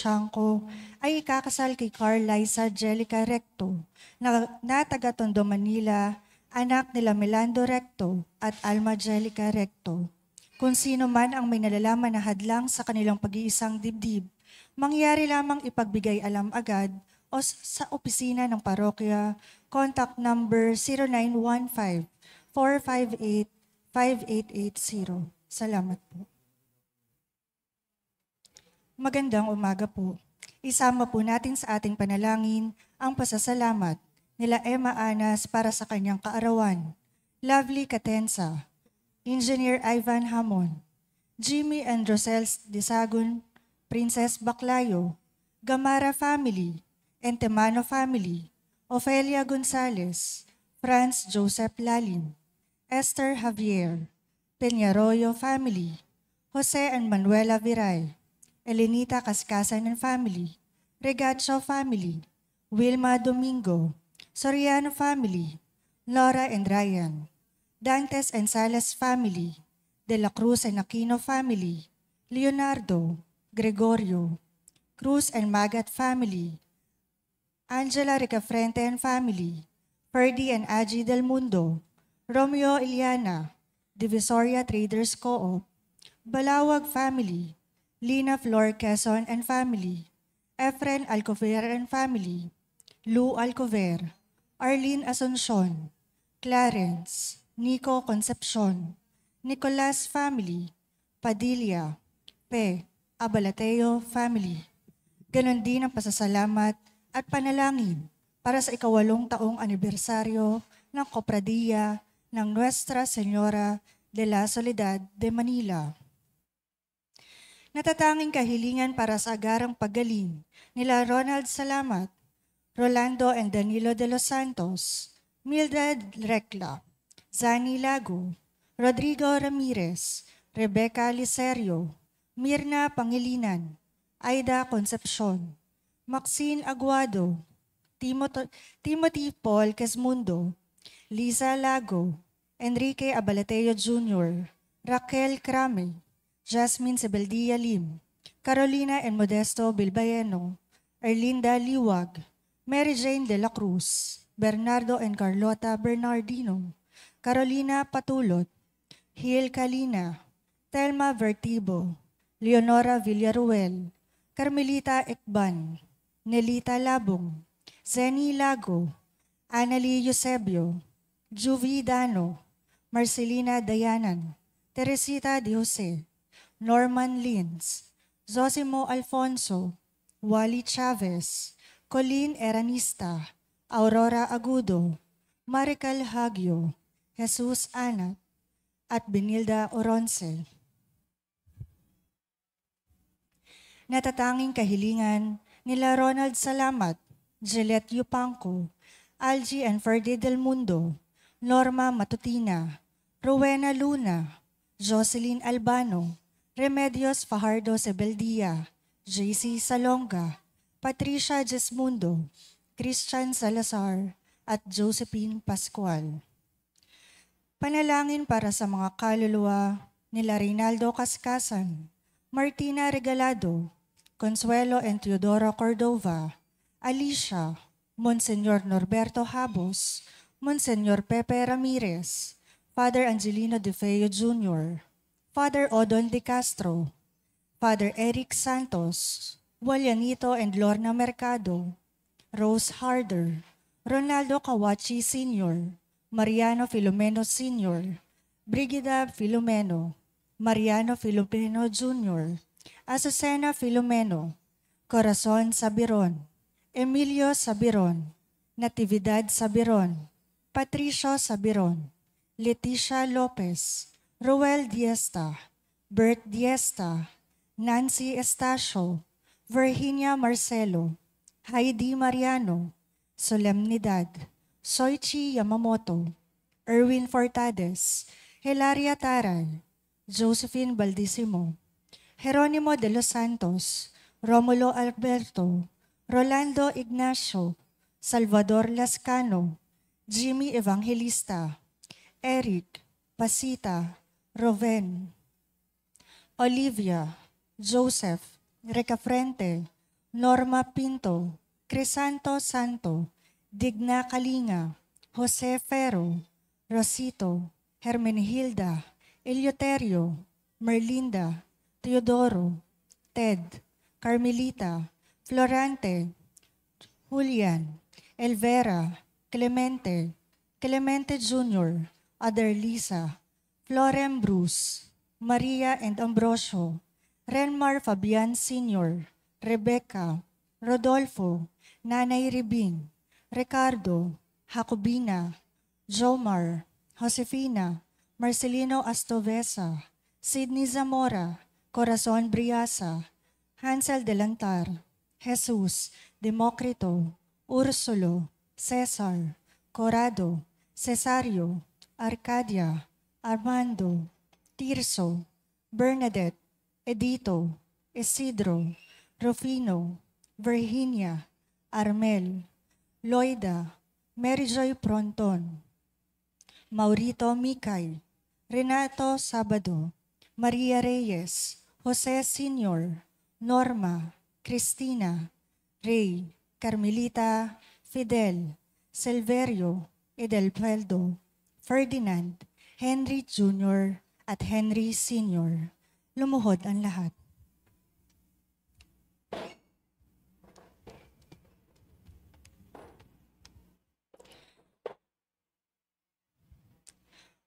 Tiangco ay ikakasal kay Carl Liza Angelica Recto, na taga Tondo, Manila, anak nila Melando Recto at Alma Angelica Recto. Kung sino man ang may nalalaman na hadlang sa kanilang pag-iisang dibdib, mangyari lamang ipagbigay alam agad o sa opisina ng parokya, contact number 0915-458-5880. Salamat po. Magandang umaga po. Isama po natin sa ating panalangin ang pasasalamat nila Emma Anas para sa kanyang kaarawan, Lovely Catenza, Engineer Ivan Hamon, Jimmy and Rosel Disagun, Princess Baclayo, Gamara family, Entemano family, Ofelia Gonzalez, Franz Joseph Lalim, Esther Javier, Peñarroyo family, Jose and Manuela Viray, Elenita Cascasan and family, Regacho family, Wilma Domingo, Soriano family, Laura and Ryan, Dantes and Salas family, De la Cruz and Aquino family, Leonardo, Gregorio, Cruz and Magat family, Angela Ricafrente and family, Ferdy and Aji Del Mundo, Romeo Iliana, Divisoria Traders Co-op, Balawag family, Lina Flor Quezon and family, Efren Alcover and family, Lou Alcover, Arlene Asuncion, Clarence, Nico Concepcion, Nicolas family, Padilla, P. Abalateo family. Ganon din ang pasasalamat at panalangin para sa 8 taong anibersaryo ng Kopradilla ng Nuestra Señora de la Soledad de Manila. Natatanging kahilingan para sa agarang paggaling nila Ronald Salamat, Rolando and Danilo de los Santos, Mildred Recla, Zani Lago, Rodrigo Ramirez, Rebecca Licerio, Mirna Pangilinan, Aida Concepcion, Maxine Aguado, Timothy Paul Quezmundo, Liza Lago, Enrique Abalateo Jr., Raquel Crame, Jasmine Sebeldia Lim, Carolina and Modesto Bilbaeno, Erlinda Liwag, Mary Jane de la Cruz, Bernardo and Carlota Bernardino, Carolina Patulot, Hil Kalina, Telma Vertibo, Leonora Villaruel, Carmelita Ekban, Nelita Labong, Zeni Lago, Annalie Eusebio, Juvie Dano, Marcelina Dayanan, Teresita De Jose, Norman Lins, Zosimo Alfonso, Wally Chavez, Colleen Eranista, Aurora Agudo, Marical Hagio, Jesus Anat, at Benilda Oronce. Natatanging kahilingan nila Ronald Salamat, Gillette Yupanco, Algie and Ferdy Del Mundo, Norma Matutina, Rowena Luna, Jocelyn Albano, Remedios Fajardo Sebeldia, JC Salonga, Patricia Jesmundo, Christian Salazar, at Josephine Pascual. Panalangin para sa mga kaluluwa nila Reynaldo Cascasan, Martina Regalado, Consuelo and Teodoro Cordova, Alicia, Monsenyor Norberto Habos, Monsenyor Pepe Ramirez, Father Angelino De Feo Jr., Father Odon De Castro, Father Eric Santos, Walianito and Lorna Mercado, Rose Harder, Ronaldo Kawachi Sr., Mariano Filomeno Sr., Brigida Filomeno, Mariano Filomeno Jr., Azucena Filomeno, Corazon Sabiron, Emilio Sabiron, Natividad Sabiron, Patricio Sabiron, Leticia Lopez, Roel Diesta, Bert Diesta, Nancy Estacio, Virginia Marcelo, Heidi Mariano, Solemnidad, Soichi Yamamoto, Erwin Fortades, Hilaria Taray, Josephine Baldissimo, Jeronimo de los Santos, Romulo Alberto, Rolando Ignacio, Salvador Lascano, Jimmy Evangelista, Eric, Pasita, Roven, Olivia, Joseph, Recafrente, Norma Pinto, Crisanto Santo, Digna Kalinga, Jose Ferro, Rosito, Hermenegilda, Eleuterio, Merlinda, Teodoro, Ted, Carmelita, Florante, Julian, Elvera, Clemente, Clemente Jr., Aderlisa, Florem Bruce, Maria and Ambrosio, Renmar Fabian Sr., Rebecca, Rodolfo, Nanay Ribing, Ricardo, Jacobina, Jomar, Josefina, Marcelino Astovesa, Sidney Zamora, Corazon Briasa, Hansel Delantar, Jesus, Democrito, Ursulo, Cesar, Corrado, Cesario, Arcadia, Armando, Tirso, Bernadette, Edito, Isidro, Rufino, Virginia, Armel, Loida, Maryjoy Pronton, Maurito Mikay, Renato Sabado, Maria Reyes, Jose Sr., Norma, Cristina, Ray, Carmelita, Fidel, Silverio, Edelfaldo, Ferdinand, Henry Jr. at Henry Sr. Lumuhod ang lahat.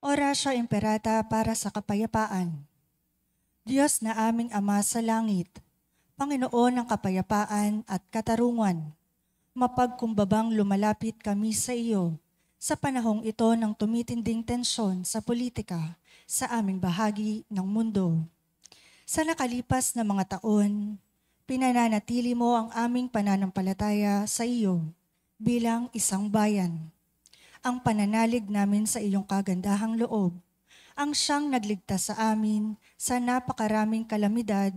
Orasyo Imperata para sa kapayapaan. Diyos na aming Ama sa langit, Panginoon ng kapayapaan at katarungan, mapagkumbabang lumalapit kami sa iyo sa panahong ito ng tumitinding tensyon sa politika sa aming bahagi ng mundo. Sa nakalipas na mga taon, pinananatili mo ang aming pananampalataya sa iyo bilang isang bayan. Ang pananalig namin sa iyong kagandahang loob ang siyang nagligtas sa amin sa napakaraming kalamidad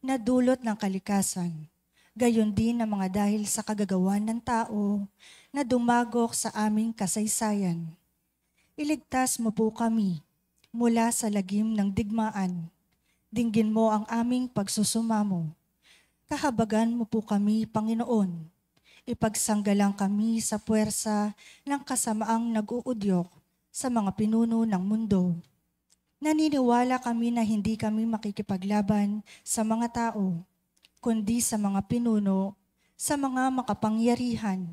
na dulot ng kalikasan. Gayon din ang mga dahil sa kagagawan ng tao na dumagok sa aming kasaysayan. Iligtas mo po kami mula sa lagim ng digmaan. Dinggin mo ang aming pagsusumamo. Kahabagan mo po kami, Panginoon. Ipagsanggalang kami sa puwersa ng kasamaang nag-uudyok sa mga pinuno ng mundo. Naniniwala kami na hindi kami makikipaglaban sa mga tao, kundi sa mga pinuno, sa mga makapangyarihan,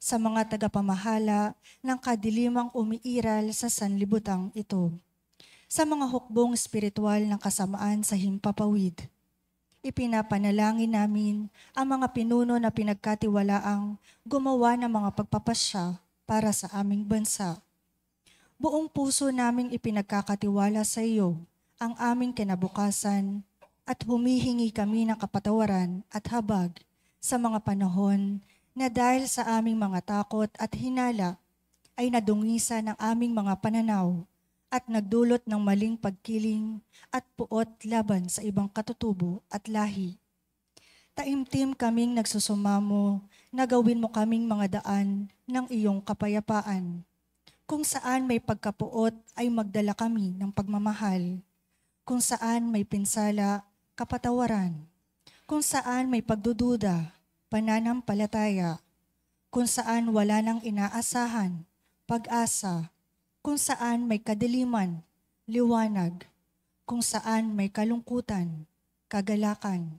sa mga tagapamahala ng kadilimang umiiral sa sanlibutang ito, sa mga hukbong espiritual ng kasamaan sa himpapawid. Ipinapanalangin namin ang mga pinuno na pinagkatiwalaang gumawa ng mga pagpapasya para sa aming bansa. Buong puso naming ipinagkakatiwala sa iyo ang aming kinabukasan at humihingi kami ng kapatawaran at habag sa mga panahon na dahil sa aming mga takot at hinala ay nadungisa ng aming mga pananaw at nagdulot ng maling pagkiling at puot laban sa ibang katutubo at lahi. Taimtim kaming nagsusumamo na gawin mo kaming mga daan ng iyong kapayapaan. Kung saan may pagkapuot ay magdala kami ng pagmamahal. Kung saan may pinsala, kapatawaran. Kung saan may pagdududa, pananampalataya. Kung saan wala nang inaasahan, pag-asa. Kung saan may kadiliman, liwanag. Kung saan may kalungkutan, kagalakan.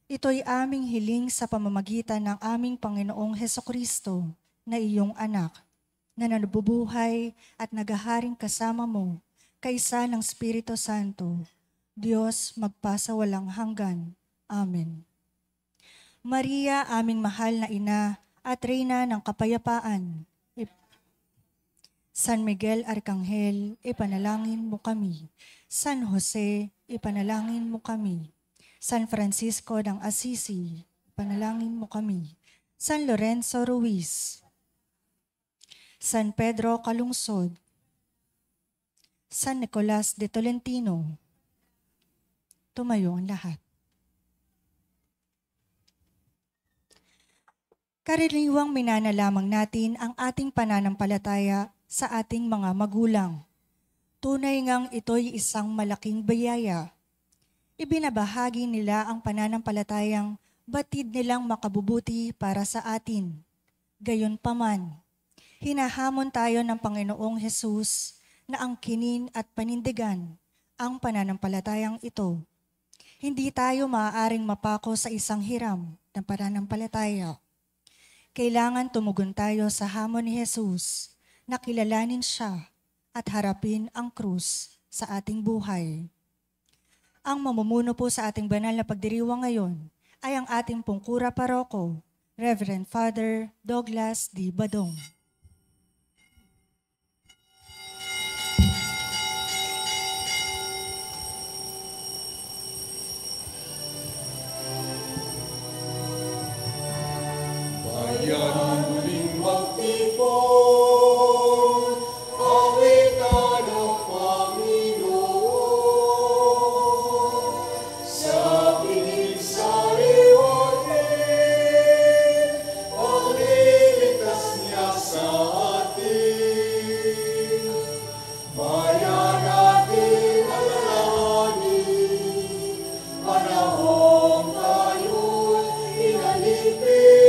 Ito'y aming hiling sa pamamagitan ng aming Panginoong Hesukristo na iyong anak, na nabubuhay at naghaharing kasama mo, kaisa ng Espiritu Santo, Diyos magpasawalang hanggan. Amen. Maria, aming mahal na ina at reyna ng kapayapaan, San Miguel Arcangel, ipanalangin mo kami. San Jose, ipanalangin mo kami. San Francisco ng Assisi, ipanalangin mo kami. San Lorenzo Ruiz, San Pedro Calungsod, San Nicolas de Tolentino. Tumayo ang lahat. Karaniwang minanalamang natin ang ating pananampalataya sa ating mga magulang. Tunay ngang ito'y isang malaking biyaya. Ibinabahagi nila ang pananampalatayang batid nilang makabubuti para sa atin. Gayunpaman, hinahamon tayo ng Panginoong Hesus na angkinin at panindigan ang pananampalatayang ito. Hindi tayo maaaring mapako sa isang hiram ng pananampalataya. Kailangan tumugon tayo sa hamon ni Hesus na kilalanin siya at harapin ang krus sa ating buhay. Ang mamumuno po sa ating banal na pagdiriwang ngayon ay ang ating pungkura paroko, Reverend Father Douglas D. Badong. Bayan muling magtipon, awitan ang Panginoon. Sa piling sariwain, pagliligtas niya sa atin. Bayan natin alalahanin, panahong tayo'y inalipin.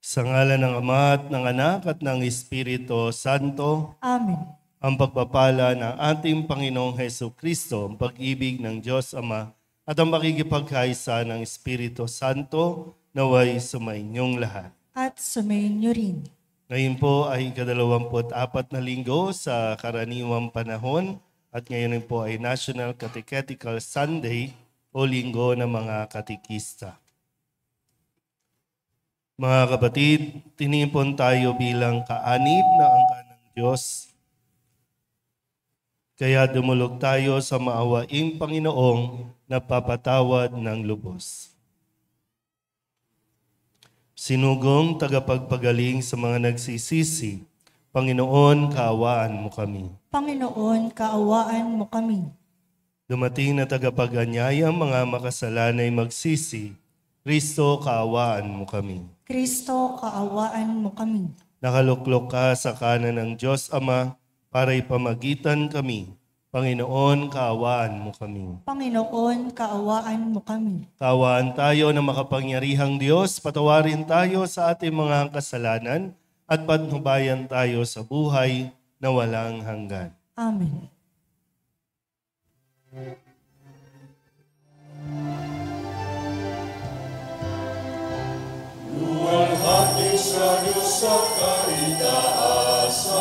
Sa ngalan ng Ama at ng Anak at ng Espiritu Santo, Amen. ang pagpapala ng ating Panginoong Hesus Kristo, ang pag-ibig ng Diyos Ama, at ang makikipagkaisa ng Espiritu Santo, naway sumainyong lahat. At sumainyo rin. Ngayon po ay ika-24 na linggo sa karaniwang panahon at ngayon po ay National Catechetical Sunday o Linggo ng mga Katekista. Mga kapatid, tinipon tayo bilang kaanib na angka ng Diyos. Kaya dumulog tayo sa maawaing Panginoong napapatawad ng lubos. Sinugong tagapagpagaling sa mga nagsisisi, Panginoon, kaawaan mo kami. Panginoon, kaawaan mo kami. Dumating na tagapag-anyayang mga makasalanay magsisi. Kristo, kaawaan mo kami. Kristo, kaawaan mo kami. Nakaluklok ka sa kanan ng Diyos Ama para ipamagitan kami. Panginoon, kaawaan mo kami. Panginoon, kaawaan mo kami. Kaawaan tayo na makapangyarihang Diyos, patawarin tayo sa ating mga kasalanan at patnubayan tayo sa buhay na walang hanggan. Amen. Luwalhati sa Diyos sa kaitaasan,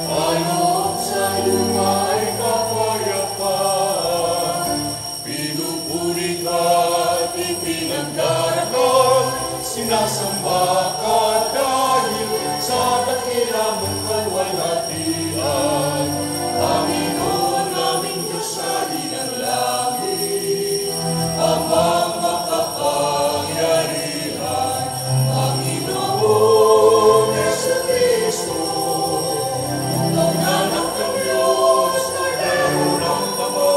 Panginoon sa lupa ay kapayapaan. Pinupuri ka at ipinagdarasal, sinasamba ka dahil sa dakila mong kalwalhatian. Panginoon naming Diyos sa lilang langit, Amang makapangyarihan, Panginoon Jesucristo, Bugtong anak ng Diyos, Kordero ng Ama.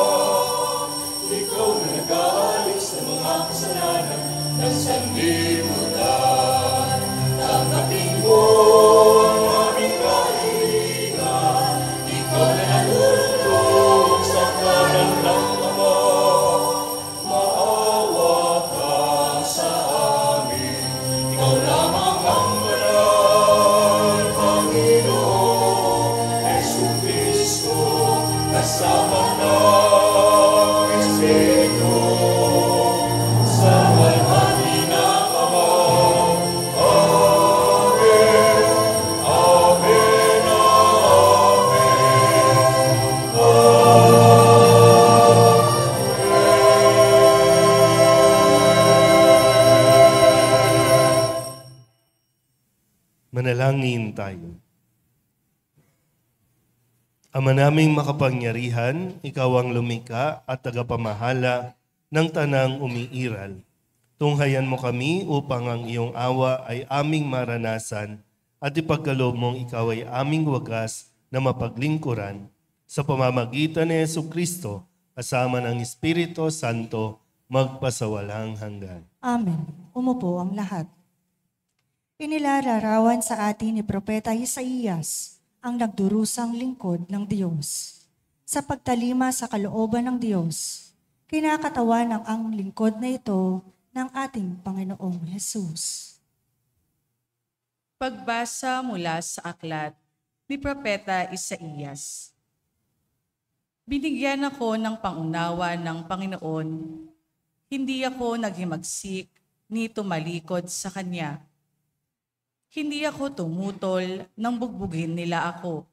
Ikaw na nag-aalis ng mga kasalanan ng sanlibutan. Tanggapin mo ang aming kahilingan, ikaw na nalulugod sa kanan ng Ama. Maawa ka sa amin, ikaw lamang ang banal, Panginoon Jesucristo, kasama ng Espiritu, sa walhati ng Ama. Amen, Amen, Amen. Manalangin tayo. Ama naming makapangyarihan, ikaw ang lumikha at tagapamahala ng tanang umiiral. Tunghayan mo kami upang ang iyong awa ay aming maranasan at ipagkaloob mong ikaw ay aming wagas na mapaglingkuran sa pamamagitan ni Jesucristo kasama ng Espiritu Santo magpasawalang hanggan. Amen. Umupo ang lahat. Inilalarawan sa atin ni Propeta Isaías ang nagdurusang lingkod ng Diyos. Sa pagtalima sa kalooban ng Diyos, kinakatawan ang lingkod na ito ng ating Panginoong Hesus. Pagbasa mula sa aklat ni Propeta Isaías. Binigyan ako ng pangunawa ng Panginoon, hindi ako naghimagsik ni tumalikod sa Kanya. Hindi ako tumutol nang bugbugin nila ako.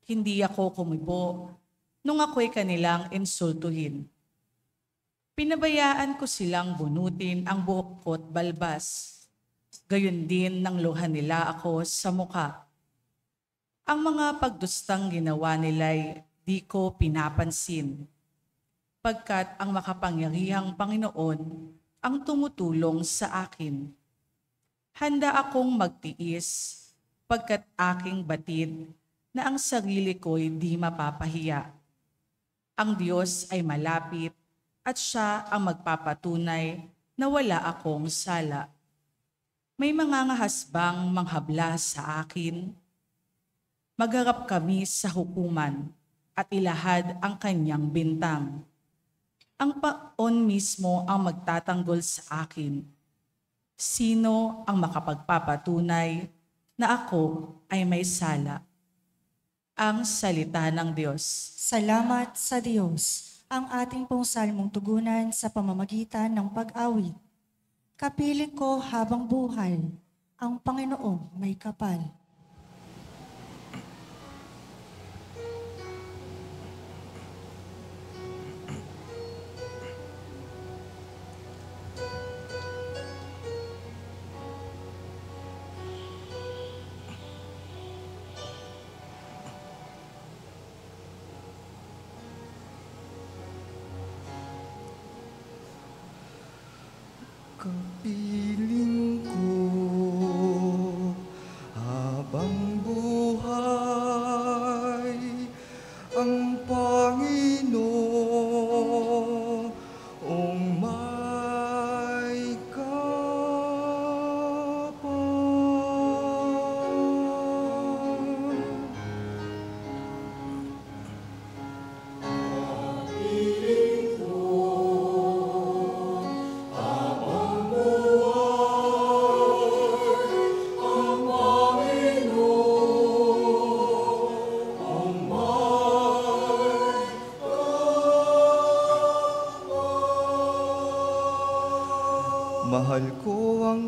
Hindi ako kumibo nung ako'y kanilang insultuhin. Pinabayaan ko silang bunutin ang buhok ko't balbas. Gayon din nang luha nila ako sa muka. Ang mga pagdustang ginawa nila'y di ko pinapansin, pagkat ang makapangyarihang Panginoon ang tumutulong sa akin. Handa akong magtiis, pagkat aking batid na ang sarili ko'y di mapapahiya. Ang Diyos ay malapit at siya ang magpapatunay na wala akong sala. May mga ngahasbang manghabla sa akin. Magharap kami sa hukuman at ilahad ang kanyang bintang. Ang Paon mismo ang magtatanggol sa akin. Sino ang makapagpapatunay na ako ay may sala? Ang salita ng Diyos. Salamat sa Diyos, ang ating pong salmong tugunan sa pamamagitan ng pag-awit. Kapiling ko habang buhay, ang Panginoong may kapal. Kapiling ko habang buhay.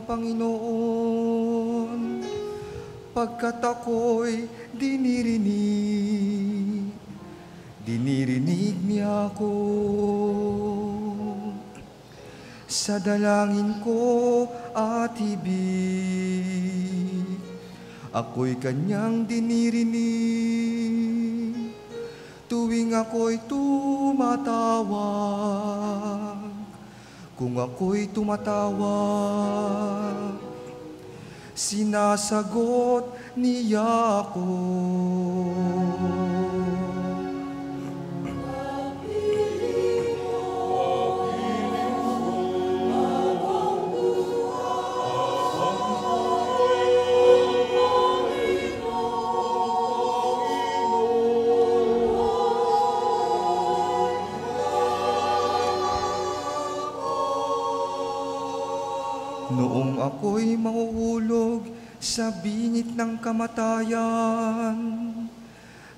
Panginoon, pagkat ako'y dinirinig niya ako. Sa dalangin ko at hibig, ako'y kanyang dinirinig. Tuwing ako'y tumatawag, kung ako'y tumatawag, sinasagot niya ako. Noong ako'y mahuhulog sa bingit ng kamatayan,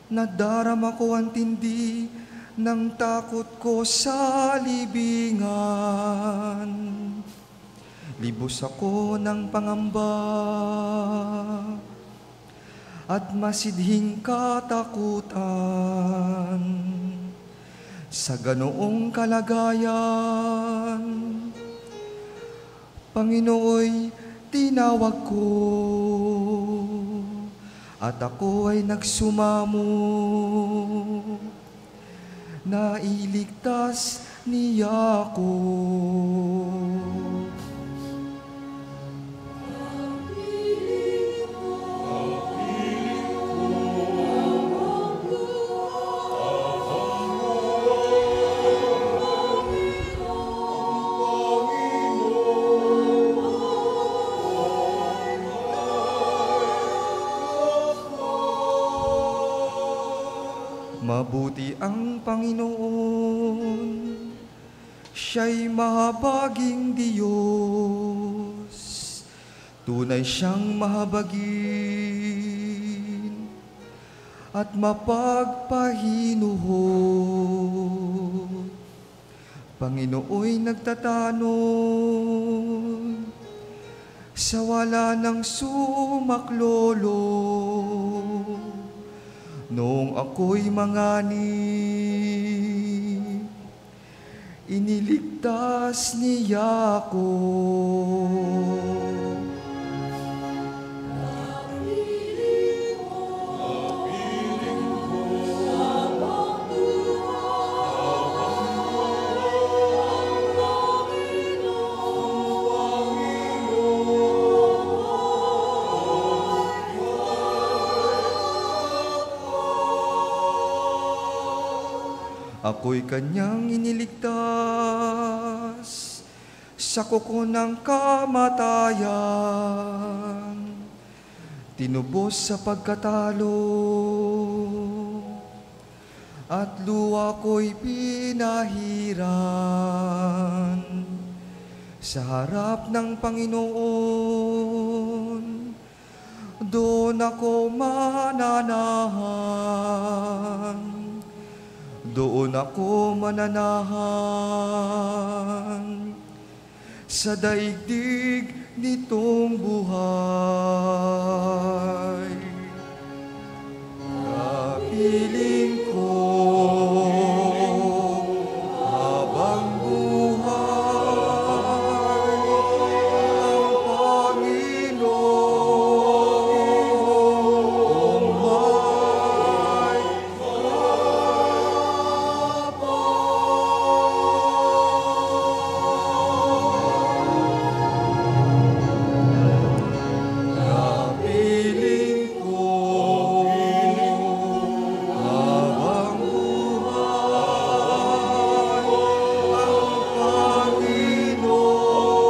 nadarama ko ang tindi ng takot ko sa libingan. Libos ako ng pangamba at masidhing katakutan. Sa ganoong kalagayan, Panginooy, tinawag ko, at ako ay nagsumamo. Nailigtas niya ako. Mabuti ang Panginoon, siya'y mahabaging Diyos, tunay siyang mahabagin at mapagpahinuhod. Panginooy nagtatanong sa wala ng sumaklolo. Noong ako'y mangani, iniligtas niya ako. Ako'y kanyang iniligtas sa kuko ng kamatayan, tinubos sa pagkatalo, at luha ko'y pinahiran. Sa harap ng Panginoon, doon ako mananahan. Doon ako mananahan sa daigdig nitong buhay. Kapiling ko habang buhay ang Panginoon may kapiling ko habang buhay ang Panginoon may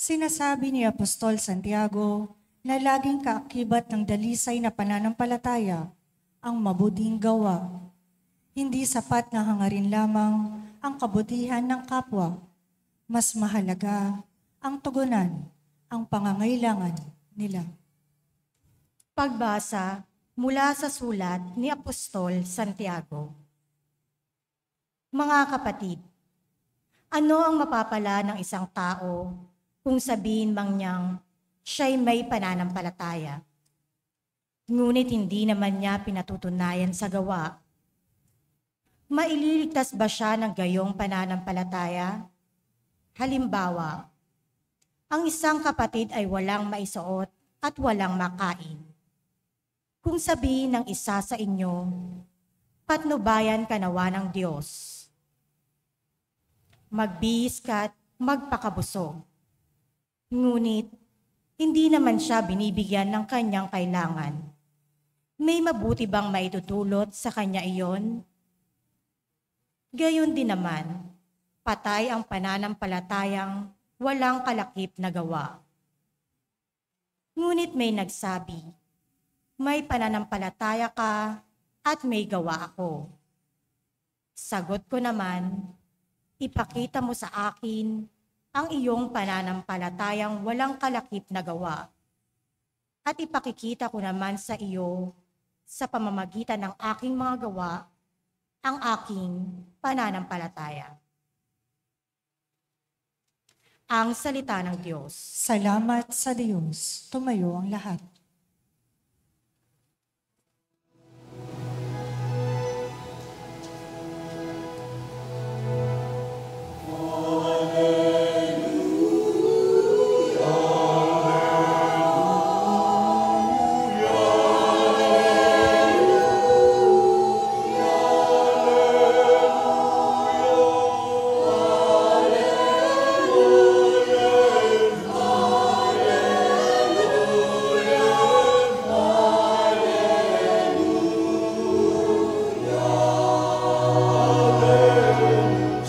Sinasabi ni Apostol Santiago na laging kaakibat ng dalisay na pananampalataya ang mabuting gawa. Hindi sapat na hangarin lamang ang kabutihan ng kapwa. Mas mahalaga ang tugunan ang pangangailangan nila. Pagbasa mula sa sulat ni Apostol Santiago. Mga kapatid, ano ang mapapala ng isang tao kung sabihin mang niyang siya'y may pananampalataya, ngunit hindi naman niya pinatutunayan sa gawa? Maililigtas ba siya ng gayong pananampalataya? Halimbawa, ang isang kapatid ay walang maisuot at walang makain. Kung sabihin ng isa sa inyo, patnubayan ka nawa ng Diyos, magbihis ka't magpakabusog, ngunit hindi naman siya binibigyan ng kanyang kailangan, may mabuti bang maitutulot sa kanya iyon? Gayon din naman, patay ang pananampalatayang walang kalakip na gawa. Ngunit may nagsabi, may pananampalataya ka at may gawa ako. Sagot ko naman, ipakita mo sa akin ang iyong pananampalatayang walang kalakip na gawa, at ipakikita ko naman sa iyo sa pamamagitan ng aking mga gawa ang aking pananampalataya. Ang salita ng Diyos. Salamat sa Diyos. Tumayo ang lahat.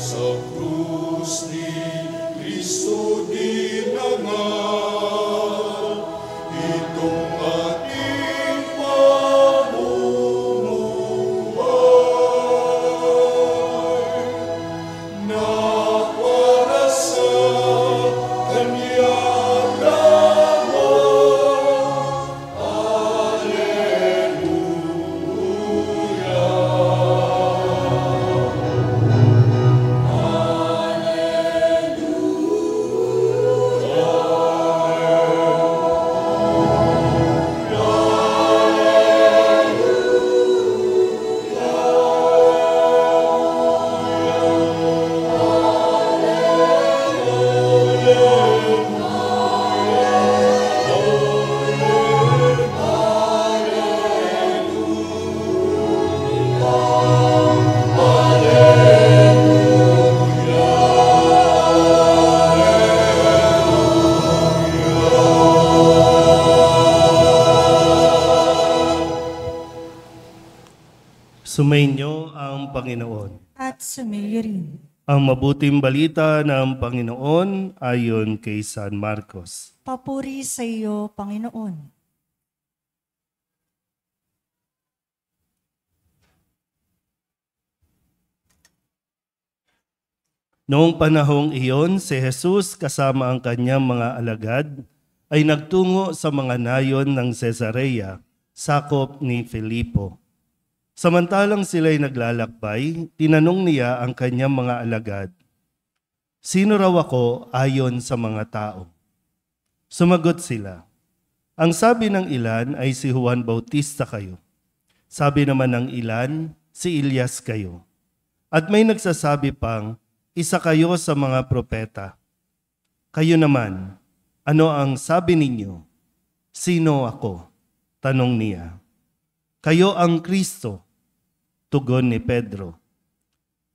Sa krus ni Cristo dinangal, itong ating pamumuhay, na para sa Kanyang laman. Sumainyo ang Panginoon. At sumayo rin. Ang mabuting balita ng Panginoon ayon kay San Marcos. Papuri sa iyo, Panginoon. Noong panahong iyon, si Jesus kasama ang kanyang mga alagad ay nagtungo sa mga nayon ng Cesarea, sakop ni Filipo. Samantalang sila'y naglalakbay, tinanong niya ang kanyang mga alagad, "Sino raw ako ayon sa mga tao?" Sumagot sila, "Ang sabi ng ilan ay si Juan Bautista kayo. Sabi naman ng ilan, si Elias kayo. At may nagsasabi pang, isa kayo sa mga propeta. Kayo naman, ano ang sabi ninyo? Sino ako?" Tanong niya. "Kayo ang Kristo," tugon ni Pedro.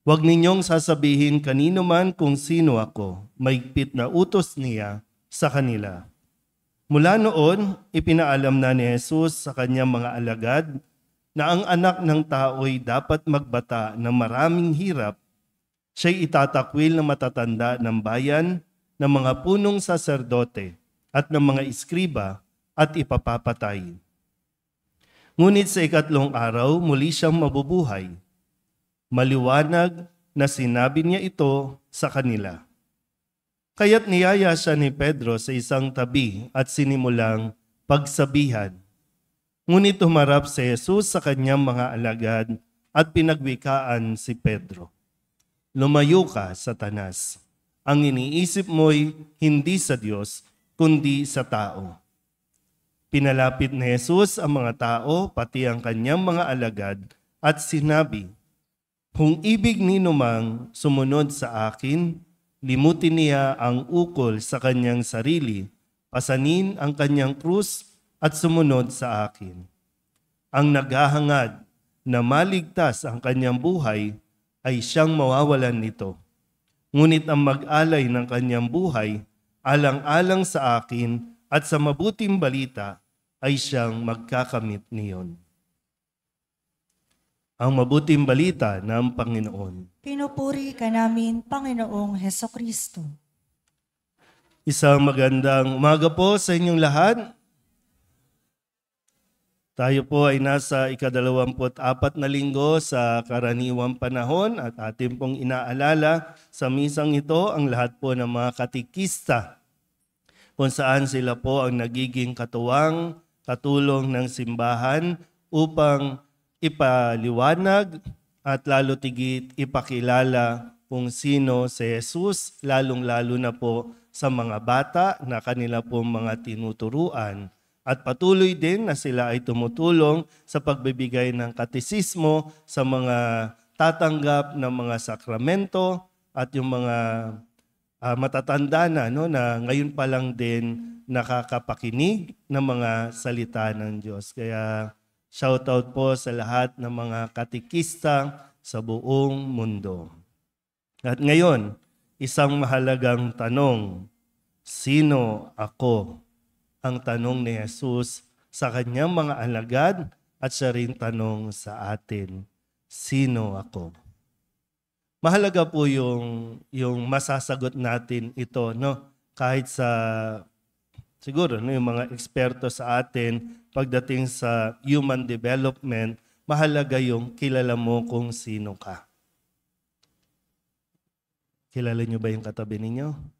"Huwag ninyong sasabihin kanino man kung sino ako," mahigpit na utos niya sa kanila. Mula noon, ipinaalam na ni Jesus sa kanyang mga alagad na ang anak ng tao'y dapat magbata ng maraming hirap. Siya'y itatakwil na matatanda ng bayan, ng mga punong saserdote at ng mga iskriba at ipapapatay. Ngunit sa ikatlong araw, muli siyang mabubuhay. Maliwanag na sinabi niya ito sa kanila. Kaya't niyaya siya ni Pedro sa isang tabi at sinimulang pagsabihan, Ngunit humarap si Jesus sa kanyang mga alagad at pinagwikaan si Pedro. Lumayo ka, Satanas. Ang iniisip mo'y hindi sa Diyos, kundi sa tao. Pinalapit ni Jesus ang mga tao, pati ang kanyang mga alagad, at sinabi, kung ibig ninumang sumunod sa akin, limutin niya ang ukol sa kanyang sarili, pasanin ang kanyang krus, at sumunod sa akin. Ang naghahangad na maligtas ang kanyang buhay ay siyang mawawalan nito. Ngunit ang mag-alay ng kanyang buhay, alang-alang sa akin at sa mabuting balita, ay siyang magkakamit niyon. Ang mabuting balita ng Panginoon. Pinupuri ka namin, Panginoong Hesukristo. Isang magandang umaga po sa inyong lahat. Tayo po ay nasa ika-24 na linggo sa karaniwang panahon at ating pong inaalala sa misang ito ang lahat po ng mga katikista kung saan sila po ang nagiging katuwang, katulong ng simbahan upang ipaliwanag at lalo tigit ipakilala kung sino si Jesus, lalong-lalo na po sa mga bata na kanila po mga tinuturuan. At patuloy din na sila ay tumutulong sa pagbibigay ng katisismo sa mga tatanggap ng mga sakramento at yung mga matatanda na, na ngayon pa lang din nakakapakinig ng mga salita ng Diyos. Kaya shoutout po sa lahat ng mga katikista sa buong mundo. At ngayon, isang mahalagang tanong, sino ako? Ang tanong ni Jesus sa kanyang mga alagad at siya rin tanong sa atin, sino ako? Mahalaga po yung masasagot natin ito, no? Kahit sa, siguro, yung mga eksperto sa atin, pagdating sa human development, mahalaga yung kilala mo kung sino ka. Kilala nyo ba yung katabi ninyo?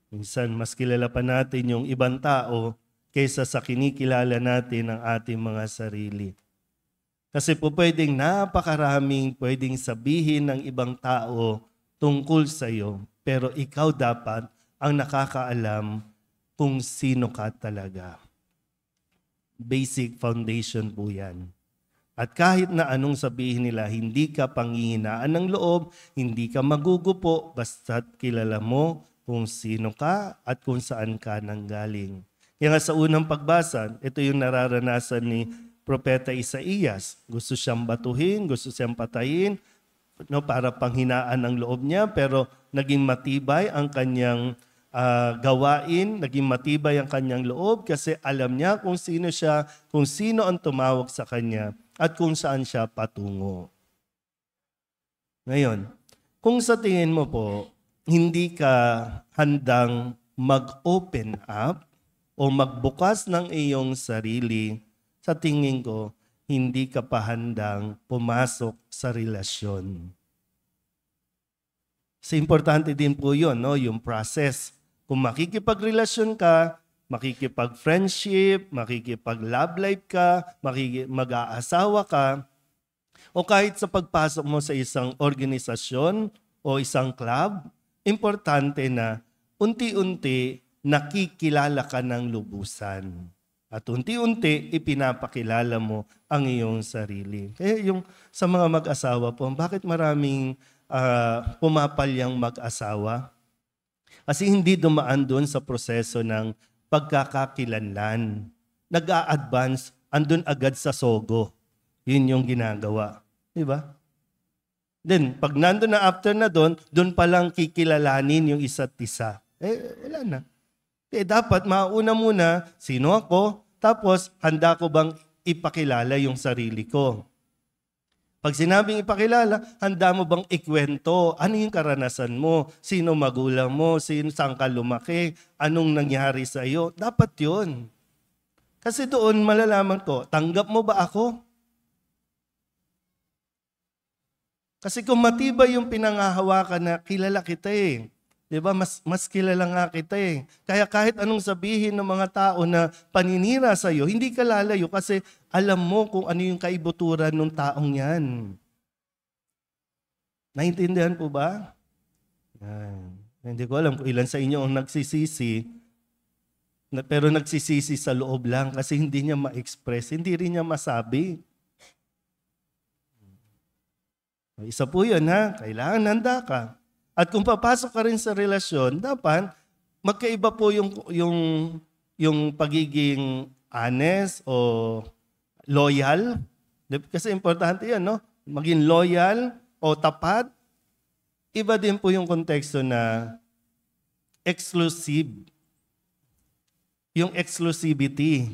Minsan, mas kilala pa natin yung ibang tao kaysa sa kinikilala natin ang ating mga sarili. Kasi po pwedeng napakaraming pwedeng sabihin ng ibang tao tungkol sa iyo, pero ikaw dapat ang nakakaalam kung sino ka talaga. Basic foundation po yan. At kahit na anong sabihin nila, hindi ka panghihinaan ng loob, hindi ka magugupo, basta't kilala mo kung sino ka at kung saan ka nanggaling. Kaya nga sa unang pagbasa, ito yung nararanasan ni Propeta Isaías. Gusto siyang batuhin, gusto siyang patayin, para panghinaan ang loob niya, pero naging matibay ang kanyang gawain, naging matibay ang kanyang loob kasi alam niya kung sino siya, kung sino ang tumawag sa kanya at kung saan siya patungo. Ngayon, kung sa tingin mo po, hindi ka handang mag-open up o magbukas ng iyong sarili, sa tingin ko, hindi ka pa handang pumasok sa relasyon. So, importante din po yun, no? Yung process. Kung makikipagrelasyon ka, makikipag-friendship, makikipag-love life ka, mag-aasawa ka, o kahit sa pagpasok mo sa isang organisasyon o isang club, importante na unti-unti nakikilala ka ng lubusan. At unti-unti ipinapakilala mo ang iyong sarili. Kaya yung sa mga mag-asawa po, bakit maraming pumapalyang mag-asawa? Kasi hindi dumaan doon sa proseso ng pagkakakilanlan. Nag-a-advance, andun agad sa sogo. Yun yung ginagawa. Diba? Then, pag nandun na after na doon palang kikilalanin yung isa't isa. Wala na. Dapat mauna muna, sino ako? Tapos, handa ko bang ipakilala yung sarili ko? Pag sinabing ipakilala, handa mo bang ikwento? Ano yung karanasan mo? Sino magulang mo? Saan ka lumaki? Anong nangyari sa iyo? Dapat yun. Kasi doon malalaman ko, tanggap mo ba ako? Kasi kung matibay yung pinangahawakan na kilala kita 'Di ba? Mas kilala nga kita eh. Kaya kahit anong sabihin ng mga tao na paninira sa iyo, hindi ka lalayo kasi alam mo kung ano yung kaibuturan ng taong 'yan. Naintindihan po ba? Yan. Hindi ko alam kung ilan sa inyo ang nagsisisi, pero nagsisisi sa loob lang kasi hindi niya ma-express, hindi rin niya masabi. Isa po yun ha, kailangan handa ka. At kung papasok ka rin sa relasyon, dapat magkaiba po yung pagiging honest o loyal. Kasi importante yan, no? Maging loyal o tapat. Iba din po yung konteksto na exclusive. Yung exclusivity.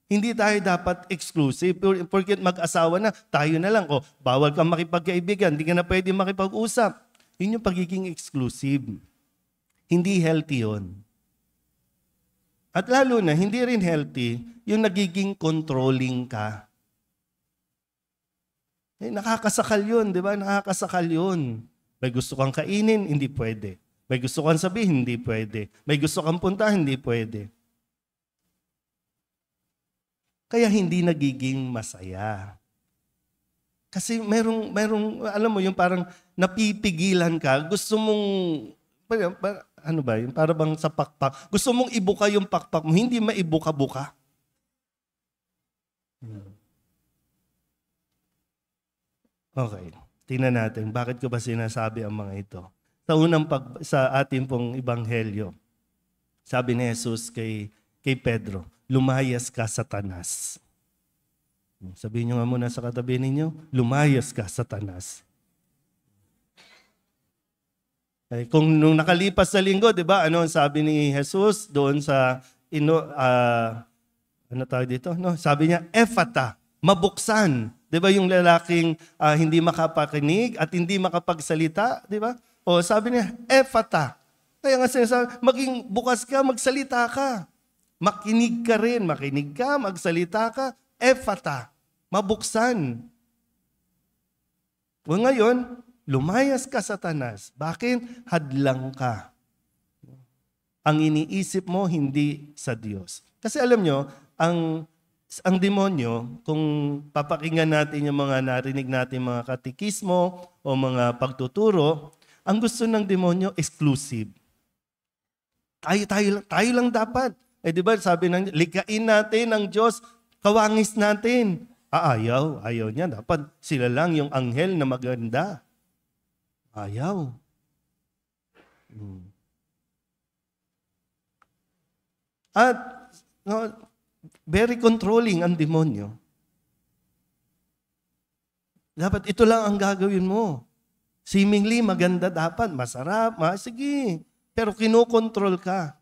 Hindi tayo dapat exclusive. Porket mag-asawa na, tayo na lang. O, bawal kang makipagkaibigan, hindi ka na pwede makipag-usap. Yun yung pagiging exclusive. Hindi healthy yun. At lalo na, hindi rin healthy yung nagiging controlling ka. Nakakasakal yun, di ba? Nakakasakal yun. May gusto kang kainin, hindi pwede. May gusto kang sabihin, hindi pwede. May gusto kang puntahan, hindi pwede. Kaya hindi nagiging masaya. Kasi merong alam mo, yung parang napipigilan ka, gusto mong, ano ba yun, para bang sa pakpak, gusto mong ibuka yung pakpak mo, hindi maibuka-buka. Okay, tingnan natin, bakit ko ba sinasabi ang mga ito? Sa ating pong ebanghelyo, sabi ni Jesus kay Pedro, lumayas ka, Satanas. Sabihin nyo nga muna sa katabi ninyo, lumayas ka, Satanas. Ay, kung nung nakalipas sa linggo, di ba, ano ang sabi ni Jesus doon sa, ano tawag dito? No? Sabi niya, Ephata, mabuksan. Di ba yung lalaking hindi makapakinig at hindi makapagsalita, di ba? O sabi niya, Ephata. Kaya nga sinasabi, maging bukas ka, magsalita ka. Makinig ka rin, makinig ka, magsalita ka, Ephata, mabuksan. O ngayon, lumayas ka, Satanas. Bakit? Hadlang ka. Ang iniisip mo, hindi sa Diyos. Kasi alam nyo, ang demonyo, kung papakinggan natin yung mga narinig natin mga katikismo o mga pagtuturo, ang gusto ng demonyo, exclusive. Tayo lang dapat. Eh di ba sabi ng likain natin ang Diyos, kawangis natin. Ayaw niya. Dapat sila lang yung anghel na maganda. Ayaw. At very controlling ang demonyo. Dapat ito lang ang gagawin mo. Seemingly maganda dapat, masarap, sige. Pero kinokontrol ka.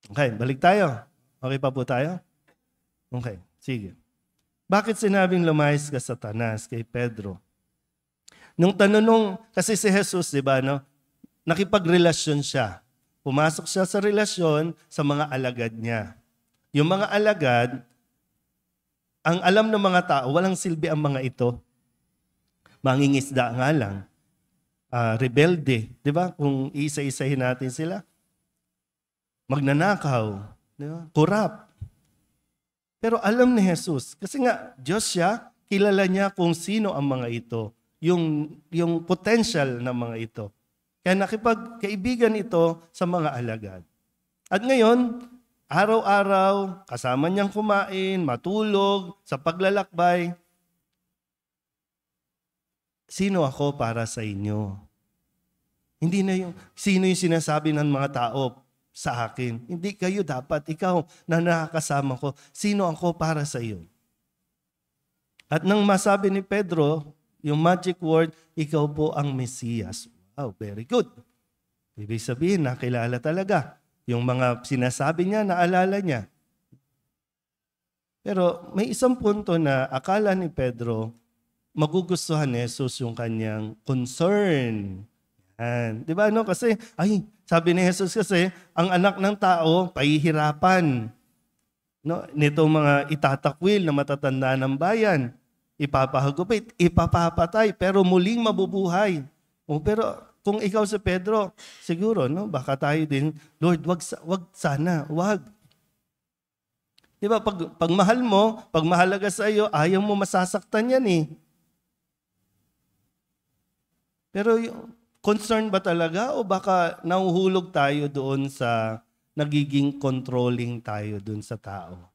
Okay, balik tayo. Okay pa po tayo? Okay, sige. Bakit sinabing lumayas ka, Satanas, kay Pedro? Nung tanong, kasi si Jesus, di ba, no? Nakipagrelasyon siya. Pumasok siya sa relasyon sa mga alagad niya. Yung mga alagad, ang alam ng mga tao, walang silbi ang mga ito. Mangingisda nga lang. Rebelde, di ba? Kung isa-isahin natin sila. Magnanakaw, di ba? Corrupt. Pero alam ni Jesus, kasi nga Diyos siya, kilala niya kung sino ang mga ito, yung potential ng mga ito. Kaya nakipagkaibigan ito sa mga alagad. At ngayon, araw-araw, kasama niyang kumain, matulog, sa paglalakbay. Sino ako para sa inyo? Hindi na yung, sino yung sinasabi ng mga tao sa akin. Hindi kayo dapat, ikaw na nakakasama ko, sino ako para sa iyo? At nang masabi ni Pedro, yung magic word, ikaw po ang Mesiyas. Wow, very good. Ibig sabihin, nakilala talaga. Yung mga sinasabi niya, naalala niya. Pero may isang punto na akala ni Pedro, magugustuhan ni Jesus yung kanyang concern. Yan. Di ba, no? Kasi, sabi ni Jesus kasi, ang anak ng tao, pahihirapan. No? Nitong mga itatakwil na matatanda ng bayan, ipapahagupit, ipapapatay, pero muling mabubuhay. O pero kung ikaw si Pedro, siguro, no, baka tayo din, Lord, wag sana, wag. Di ba, pag mahal mo, pag mahalaga sa iyo, ayaw mo masasaktan yan eh. Pero concern ba talaga o baka nahuhulog tayo doon sa nagiging controlling tayo doon sa tao?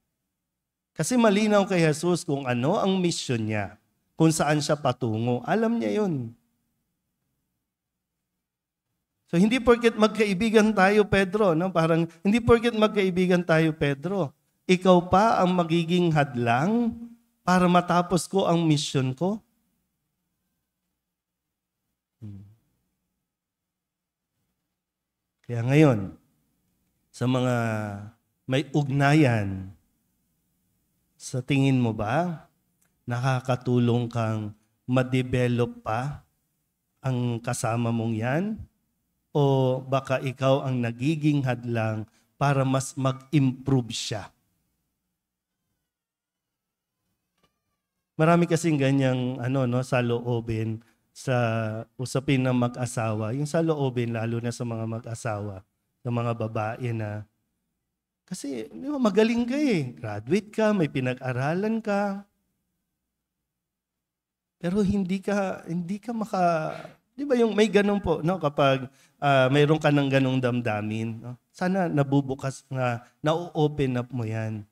Kasi malinaw kay Jesus kung ano ang mission niya, kung saan siya patungo. Alam niya yun. So hindi porket magkaibigan tayo, Pedro, no? Parang hindi porket magkaibigan tayo, Pedro, ikaw pa ang magiging hadlang para matapos ko ang mission ko? Kaya ngayon, sa mga may ugnayan, sa tingin mo ba, nakakatulong kang ma-develop pa ang kasama mong yan? O baka ikaw ang nagiging hadlang para mas mag-improve siya? Marami kasing ganyang sa loobin, sa usapin ng mag-asawa. Yung sa loobin, lalo na sa mga mag-asawa, sa mga babae na, kasi di ba, magaling ka eh. Graduate ka, may pinag-aralan ka. Pero hindi ka di ba yung may ganun po, no? Kapag mayroon ka ng ganung damdamin, no? Sana nabubukas na, na-open up mo yan.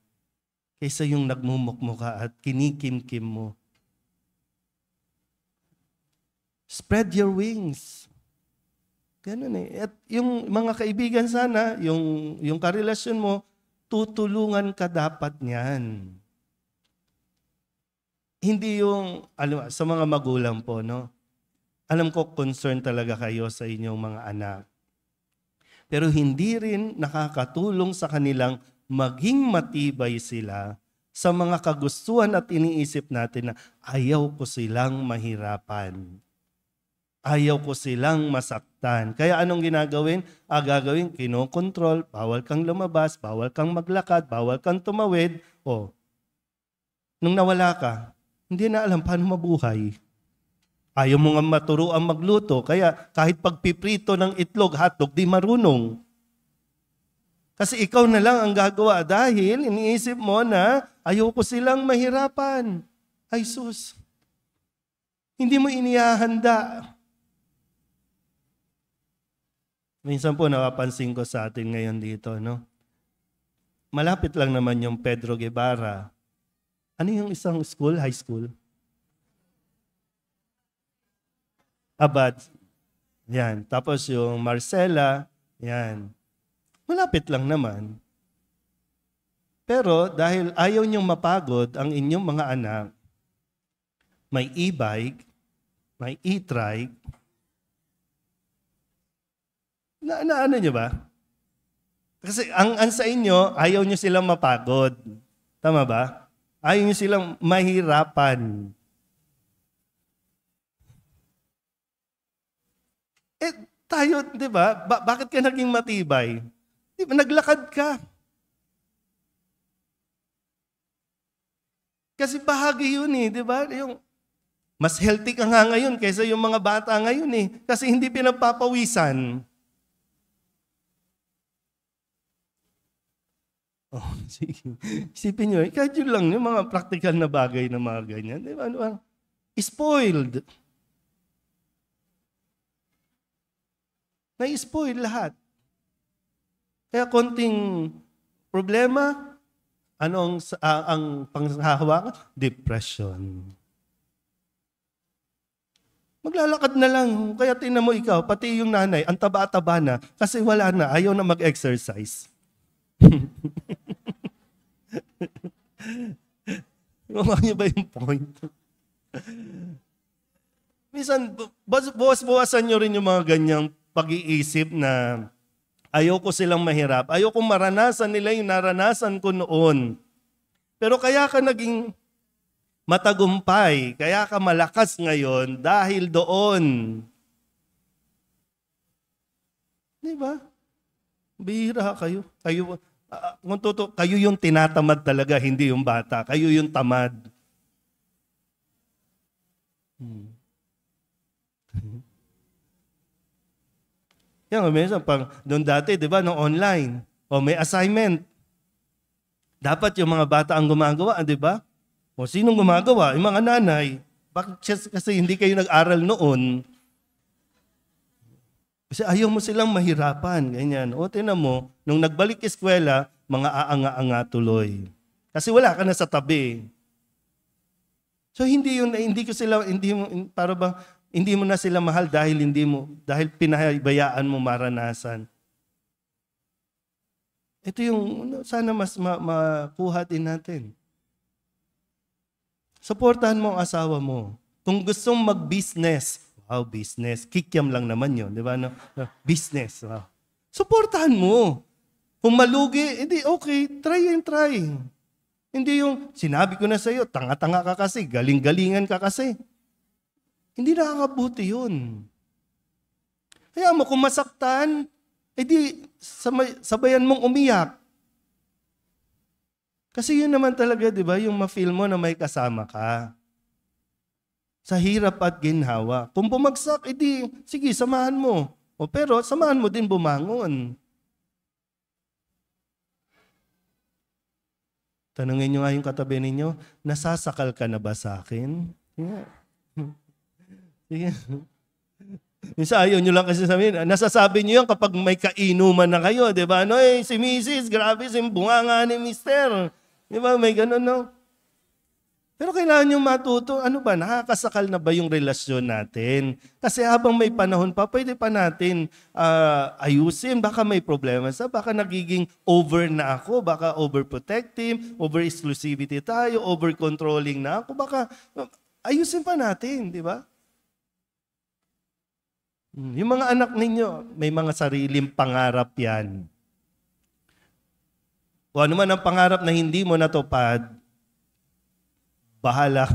Kaysa yung nagmumukmuka at kinikimkim mo. Spread your wings. Ganun eh. At yung mga kaibigan sana, yung karelasyon mo, tutulungan ka dapat niyan. Hindi yung, sa mga magulang po, no? Alam ko, concern talaga kayo sa inyong mga anak. Pero hindi rin nakakatulong sa kanilang maging matibay sila sa mga kagustuhan at iniisip natin na ayaw ko silang mahirapan. Ayaw ko silang masaktan. Kaya anong ginagawin? Gagawin, kinokontrol, bawal kang lumabas, bawal kang maglakad, bawal kang tumawid. Nung nawala ka, hindi na alam paano mabuhay. Ayaw mo nga maturuan magluto, kaya kahit pagpiprito ng itlog, hotdog, di marunong. Kasi ikaw na lang ang gagawa dahil iniisip mo na ayaw ko silang mahirapan. Ay sus, hindi mo inihahanda. Minsan po napapansin ko sa atin ngayon dito, no? Malapit lang naman yung Pedro Guevara. Ano yung isang school, high school? Abad. Yan. Tapos yung Marcela, yan. Malapit lang naman. Pero dahil ayaw niyong mapagod ang inyong mga anak, may e-bike, may e-trike, na ano niyo ba? Kasi ang sa inyo, ayaw niyo silang mapagod. Tama ba? Ayaw niyo silang mahirapan. Tayo, di ba? Bakit ka naging matibay? Di ba, naglakad ka. Kasi bahagi yun eh, di ba? Yung mas healthy ka nga ngayon kaysa yung mga bata ngayon eh. Kasi hindi pinagpapawisan. Sige. Isipin nyo, kahit yun lang yung mga practical na bagay na mga ganyan. Di ba? Spoiled. Na-spoil lahat. Kaya konting problema, ang panghahawakan? Depression. Maglalakad na lang. Kaya tingnan mo ikaw, pati yung nanay, ang taba-taba na kasi wala na, ayaw na mag-exercise. Nakuha niyo ba yung point? Minsan, buwas-buwasan nyo rin yung mga ganyang pag-iisip na ayaw ko silang mahirap. Ayaw kong maranasan nila yung naranasan ko noon. Pero kaya ka naging matagumpay, kaya ka malakas ngayon dahil doon. Di ba? Bihira kayo. Kayo yung tinatamad talaga, hindi yung bata. Kayo yung tamad. Yan, minsan pang doon dati, di ba, no online. O may assignment. Dapat yung mga bata ang gumagawa, di ba? O sinong gumagawa? Yung mga nanay. Bakit kasi hindi kayo nag-aral noon? Kasi ayaw mo silang mahirapan, ganyan. O tinan mo, nung nagbalik eskwela, mga aanga-anga tuloy. Kasi wala ka na sa tabi. So hindi mo na sila mahal dahil pinabayaan mo maranasan. Ito yung sana mas makuha din natin. Suportahan mo ang asawa mo. Kung gustong mag-business, wow, business. Kikiam lang naman yun, di ba? No? Business. Wow. Suportahan mo. Kung malugi, hindi okay, try. Hindi yung, sinabi ko na sa iyo, tanga-tanga ka kasi, galing-galingan ka kasi. Hindi nakakabuti yun. Kaya mo, kung masaktan, edi sabayan mong umiyak. Kasi yun naman talaga, di ba, yung ma-feel mo na may kasama ka. Sa hirap at ginhawa. Kung bumagsak, edi, sige, samahan mo. Pero samahan mo din bumangon. Tanungin nyo nga yung katabi ninyo, nasasakal ka na ba sa akin? Yeah. Sige. Minsan ayaw nyo lang kasi sabihin, nasasabi nyo yan kapag may kainuman na kayo, di ba? No, si Mrs., grabe, simbunga ni Mister. Di ba, may ganun, no? Pero kailangan nyo matuto, ano ba, nakakasakal na ba yung relasyon natin? Kasi habang may panahon pa, pwede pa natin ayusin. Baka may problema baka nagiging over na ako, baka overprotective, over-exclusivity tayo, over-controlling na ako. Baka ayusin pa natin, di ba? Yung mga anak ninyo, may mga sariling pangarap yan. Kung ano man ang pangarap na hindi mo natupad, bahala.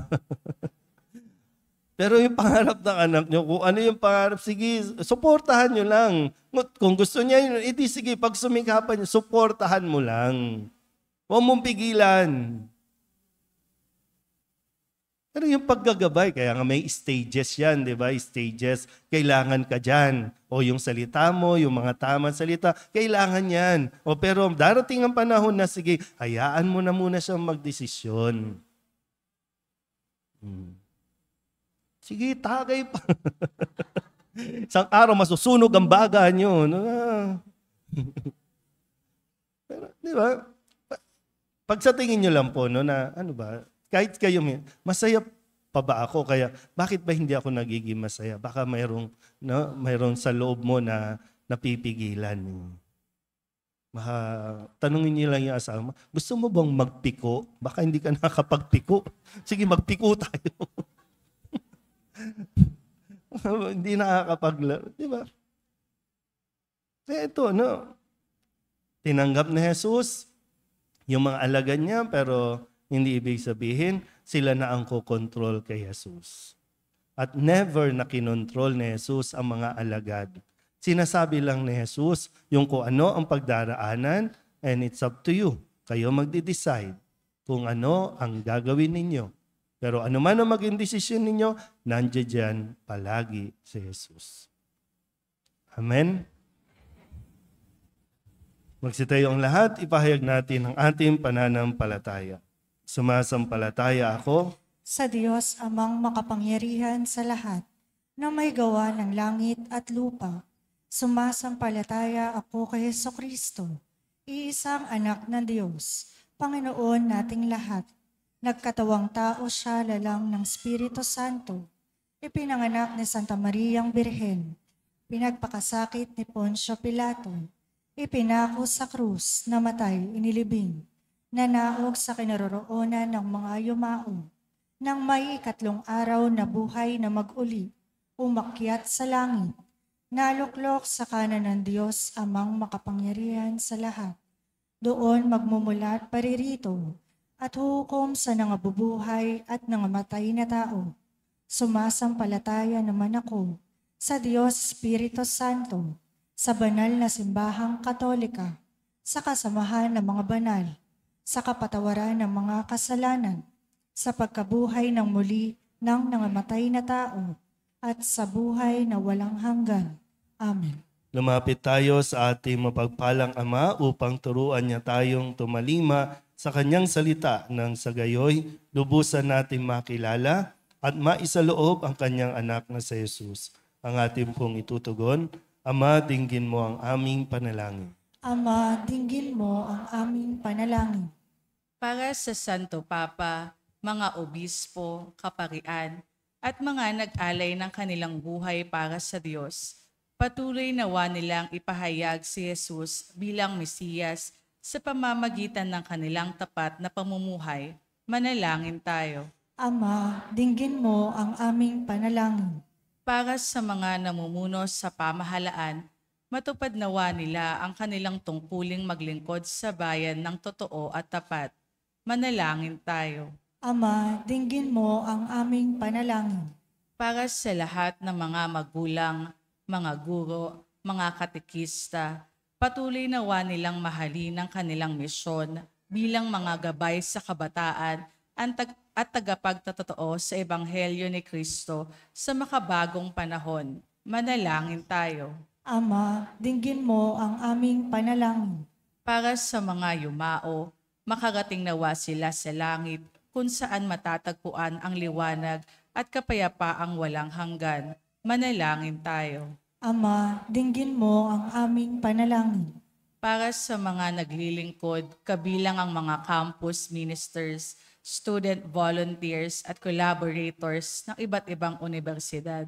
Pero yung pangarap ng anak nyo, kung ano yung pangarap, sige, suportahan nyo lang. Kung gusto niya yun, edi sige, pag sumikapan nyo, suportahan mo lang. Huwag mong pigilan. Pero yung paggagabay, kaya nga may stages yan, di ba? Stages, kailangan ka dyan. O yung salita mo, yung mga tamang salita, kailangan yan. Pero darating ang panahon na, sige, hayaan mo na muna siyang magdesisyon. Sige, tagay pa. Isang araw masusunog ang baga nyo. Pero, di ba? Pag sa tingin nyo lang po, no, na ano ba, kahit kayo, masaya pa ba ako? Kaya bakit ba hindi ako nagiging masaya? Baka mayroong sa loob mo na napipigilan. Baka tanungin niyo lang yung asawa, gusto mo bang magpiko? Baka hindi ka nakakapagpiko. Sige, magpiko tayo. Hindi nakakapaglaro. Di ba? Kaya ito, no? Tinanggap ni Jesus yung mga alagad niya, pero hindi ibig sabihin, sila na ang kukontrol kay Jesus. At never na kinontrol ni Jesus ang mga alagad. Sinasabi lang ni Jesus yung kung ano ang pagdaraanan, and it's up to you. Kayo magde-decide kung ano ang gagawin ninyo. Pero ano man ang maging desisyon ninyo, nandiyan dyan palagi si Jesus. Amen? Magsitayo ang lahat, ipahayag natin ang ating pananampalataya. Sumasampalataya ako sa Diyos amang makapangyarihan sa lahat, na may gawa ng langit at lupa. Sumasampalataya ako kay Jesucristo, iisang anak ng Diyos, Panginoon nating lahat. Nagkatawang tao siya lalang ng Espiritu Santo. Ipinanganak ni Santa Mariang Birhen. Pinagpakasakit ni Poncio Pilato. Ipinako sa krus, namatay, inilibing. Nanaog sa kinaroroonan ng mga yumao. Nang may ikatlong araw na buhay na mag-uli, umakyat sa langit. Naluklok sa kanan ng Diyos amang makapangyarihan sa lahat. Doon magmumulat paririto at hukom sa nangabubuhay at nangamatay na tao. Sumasampalataya naman ako sa Diyos Espiritu Santo, sa banal na simbahang Katolika, sa kasamahan ng mga banal, sa kapatawaran ng mga kasalanan, sa pagkabuhay ng muli ng nangamatay na tao, at sa buhay na walang hanggan. Amen. Lumapit tayo sa ating mapagpalang Ama upang turuan niya tayong tumalima sa kanyang salita nang sa gayoy lubusan natin makilala at maisaloob ang kanyang anak na si Jesus. Ang ating pong itutugon, Ama, dinggin mo ang aming panalangin. Ama, dinggin mo ang aming panalangin. Para sa Santo Papa, mga obispo, kaparian, at mga nag-alay ng kanilang buhay para sa Diyos, patuloy nawa nilang ipahayag si Jesus bilang Mesiyas sa pamamagitan ng kanilang tapat na pamumuhay. Manalangin tayo. Ama, dinggin mo ang aming panalangin. Para sa mga namumuno sa pamahalaan, matupad nawa nila ang kanilang tungkuling maglingkod sa bayan ng totoo at tapat. Manalangin tayo. Ama, dinggin mo ang aming panalangin. Para sa lahat ng mga magulang, mga guro, mga katekista, patuloy nawa nilang mahalin ang kanilang misyon bilang mga gabay sa kabataan at tagapagtatotoo sa Ebanghelyo ni Kristo sa makabagong panahon. Manalangin tayo. Ama, dinggin mo ang aming panalangin. Para sa mga yumao, makarating nawa sila sa langit kung saan matatagpuan ang liwanag at kapayapaang walang hanggan. Manalangin tayo. Ama, dinggin mo ang aming panalangin. Para sa mga naglilingkod, kabilang ang mga campus ministers, student volunteers at collaborators ng iba't ibang universidad,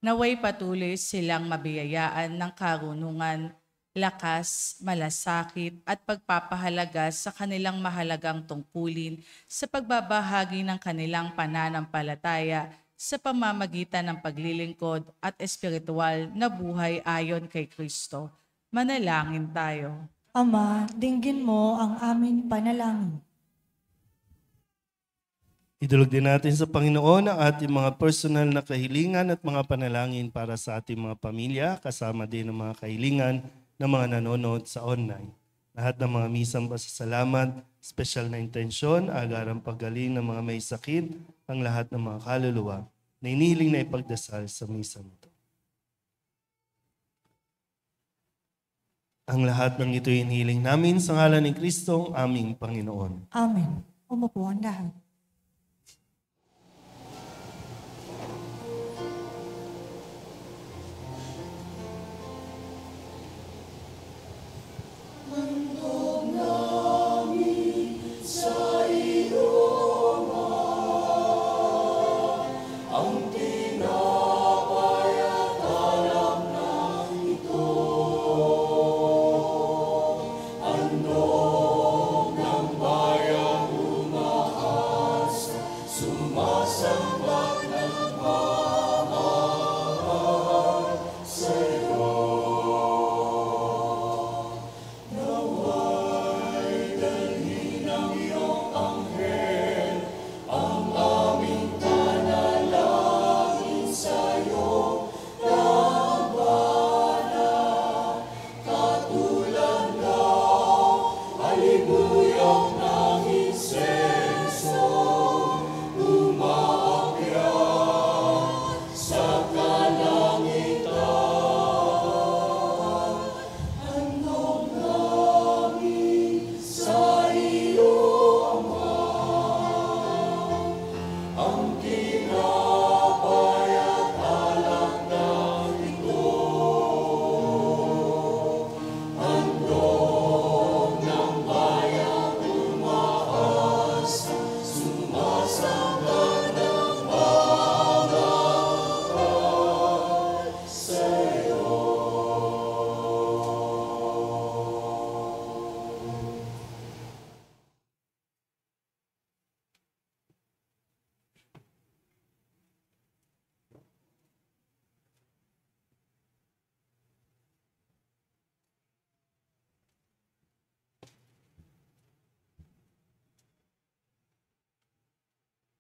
naway patuloy silang mabiyayaan ng karunungan, lakas, malasakit at pagpapahalaga sa kanilang mahalagang tungkulin sa pagbabahagi ng kanilang pananampalataya sa pamamagitan ng paglilingkod at espiritual na buhay ayon kay Kristo. Manalangin tayo. Ama, dinggin mo ang aming panalangin. Idulog din natin sa Panginoon ang ating mga personal na kahilingan at mga panalangin para sa ating mga pamilya, kasama din ang mga kahilingan ng mga nanonood sa online. Lahat ng mga misang pasasalamat, special na intensyon, agarang paggaling ng mga may sakit, ang lahat ng mga kaluluwa na inihiling na ipagdasal sa misang ito. Ang lahat ng ito inihiling namin sa ngalan ni Kristong aming Panginoon. Amen. Umupo ang lahat.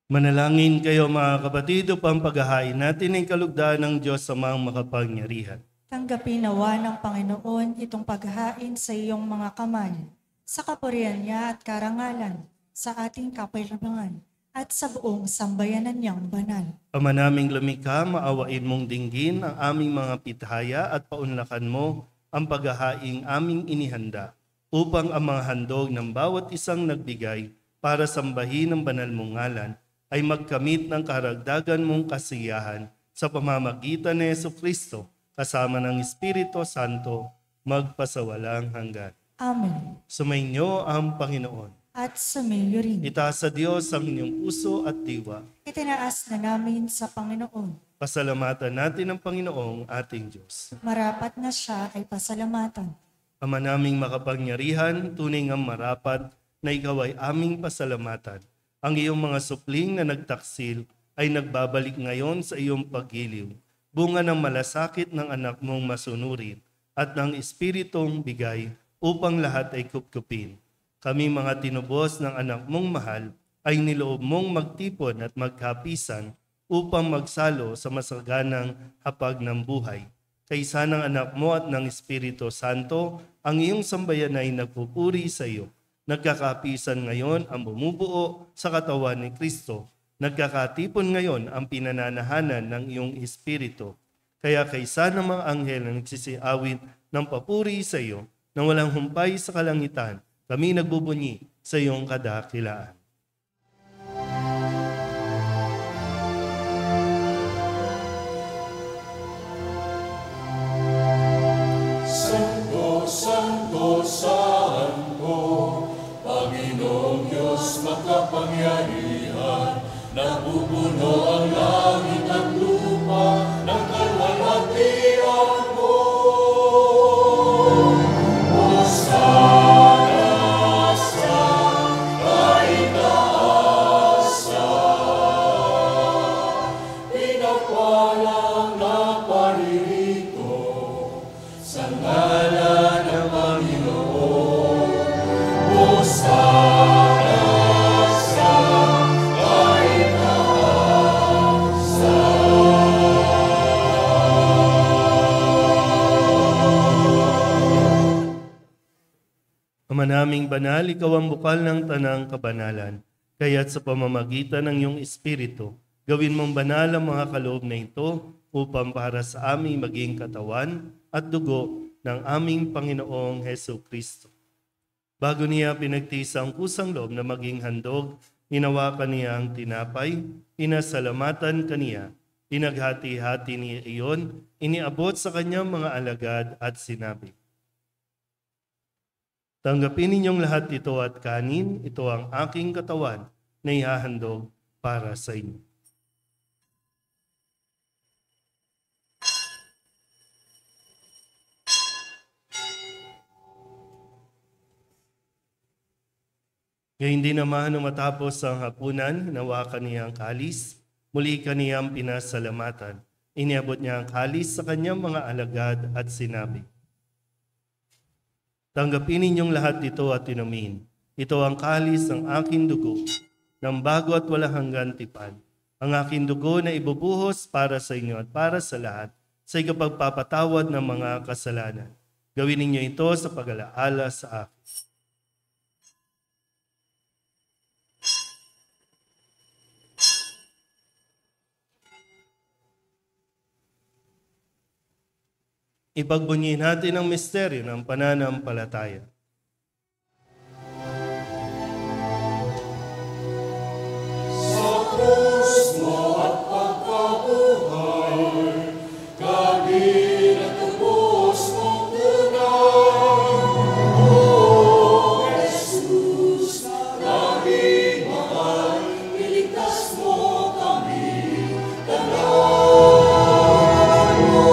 Manalangin kayo mga kapatid upang paghahain natin ang kalugdan ng Diyos sa mga makapangyarihan. Tanggapin nawa ng Panginoon itong paghahain sa iyong mga kamay, sa kapurihan niya at karangalan, sa ating kapayapaan, at sa buong sambayanan niyang banal. Ama naming lumikha, maawain mong dinggin ang aming mga pitahaya at paunlakan mo ang paghahaing aming inihanda upang ang mga handog ng bawat isang nagbigay para sambahin ang banal mong ngalan ay magkamit ng karagdagan mong kasiyahan sa pamamagitan ni Jesucristo kasama ng Espiritu Santo magpasawalang hanggan. Amen. Sumainyo ang Panginoon. At sumayo rin. Itaas sa Diyos ang inyong puso at diwa. Itinaas na namin sa Panginoon. Pasalamatan natin ang Panginoong ating Diyos. Marapat na siya ay pasalamatan. Ama naming makapangyarihan, tunay ngang marapat na ikaw ay aming pasalamatan. Ang iyong mga supling na nagtaksil ay nagbabalik ngayon sa iyong paggiliw. Bunga ng malasakit ng anak mong masunurin at ng Espiritong bigay upang lahat ay kupkupin. Kami mga tinubos ng anak mong mahal ay niloob mong magtipon at magkapisan upang magsalo sa masaganang hapag ng buhay. Kaysa ng anak mo at ng Espiritu Santo, ang iyong sambayan ay nagpupuri sa iyo. Nagkakapisan ngayon ang bumubuo sa katawan ni Kristo. Nagkakatipon ngayon ang pinananahanan ng iyong Espiritu. Kaya kaysa ng mga anghel na nagsisiawit ng papuri sa iyo na walang humpay sa kalangitan, kami nagbubunyi sa iyong kadakilaan. Santo, Santo, Santo, Panginoong Diyos makapangyarihan, nabubuno ang langit at lupa ng kalwalhatian mo. Hosana sa kaitaasan, pinagpalang na paririto sa ngalan ng Panginoon. Hosana sa Ama naming banal, ikaw ang bukal ng tanang kabanalan. Kaya't sa pamamagitan ng iyong Espiritu, gawin mong banal ang mga kaloob na ito upang para sa aming maging katawan at dugo ng aming Panginoong Heso Kristo. Bago niya pinagtiis ang kusang loob na maging handog, hinawakan niya ang tinapay, pinasalamatan kaniya, pinaghati-hati niya iyon, iniabot sa kanyang mga alagad at sinabi, "Tanggapin ninyong lahat ito at kanin, ito ang aking katawan na ihahandog para sa inyo." Gayun din naman nung matapos ang hapunan, hinawakan niya ang kalis, muli kaniyang pinasalamatan. Iniabot niya ang kalis sa kanyang mga alagad at sinabi, "Tanggapin ninyong lahat ito at inumin. Ito ang kalis ng aking dugo, ng bago at walang hanggan tipan. Ang aking dugo na ibubuhos para sa inyo at para sa lahat, sa ikapagpapatawad ng mga kasalanan. Gawin ninyo ito sa pag-alaala sa akin." Ipagbunyi natin ang misteryo ng pananampalataya. Sa krus mo at pagkabuhay, kami natubos mong tunay. O Jesus, naming mahal, iligtas mo kami. Tandaan mo,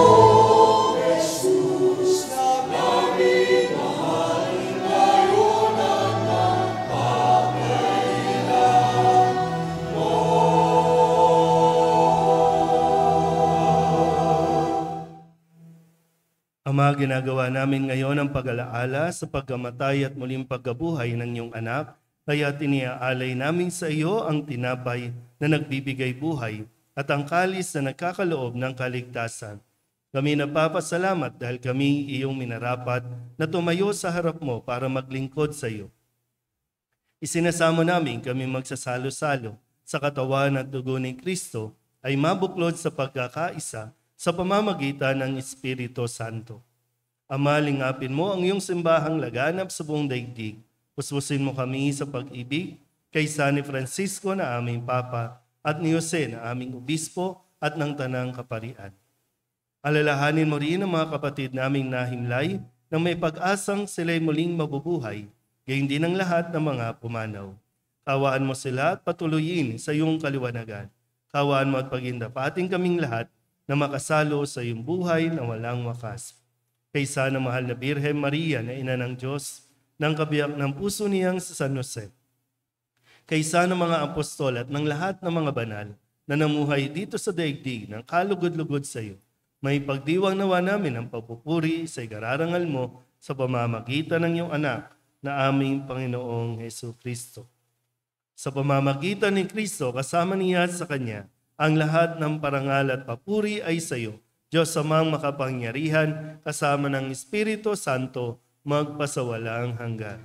Jesus, naming mahal, ngayon at magpapailan mo. Ama, ginagawa namin ngayon ang pag-alaala sa pagkamatay at muling pagkabuhay ng iyong anak, kaya tiniaalay namin sa iyo ang tinapay na nagbibigay buhay at ang kalis na nagkakaloob ng kaligtasan. Kami napapasalamat dahil kami iyong minarapat na tumayo sa harap mo para maglingkod sa iyo. Isinasamo namin kami magsasalo-salo sa katawan at dugo ni Kristo ay mabuklod sa pagkakaisa sa pamamagitan ng Espiritu Santo. Ama, lingapin mo ang iyong simbahang laganap sa buong daigdig. Puspusin mo kami sa pag-ibig kay San Francisco na aming Papa at ni Jose na aming Obispo at ng Tanang Kaparian. Alalahanin mo rin ang mga kapatid naming nahimlay na may pag-asang sila'y muling mabubuhay, gayon din ang lahat ng mga pumanaw. Kawaan mo sila at patuloyin sa iyong kaliwanagan. Kawaan mo at pagindapating kaming lahat na makasalo sa iyong buhay na walang wakas. Kaysa na mahal na Birhen Maria na ina ng Diyos, ng kabiyak ng puso niyang sa San Jose. Kaysa ng mga apostol at ng lahat ng mga banal na namuhay dito sa daigdig ng kalugod-lugod sa iyo, may pagdiwang nawa namin ang pagpupuri sa igararangal mo sa pamamagitan ng iyong anak na aming Panginoong Hesus Kristo. Sa pamamagitan ni Kristo, kasama niya sa Kanya, ang lahat ng parangal at papuri ay sa iyo, Diyos Amang makapangyarihan, kasama ng Espiritu Santo, magpasawalang hanggan.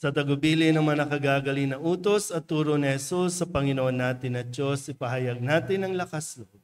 Sa tagubili ng mga nakagagali na utos at turo ni Jesus sa Panginoon natin at Diyos, ipahayag natin ang lakas loob.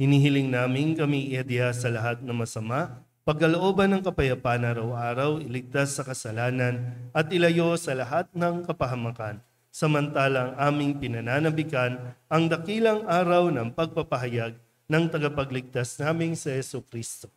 Hinihiling namin kami iadya sa lahat ng masama, pagkalooban ng kapayapaan araw-araw, iligtas sa kasalanan at ilayo sa lahat ng kapahamakan. Samantalang aming pinananabikan ang dakilang araw ng pagpapahayag ng tagapagligtas naming si Hesus Kristo.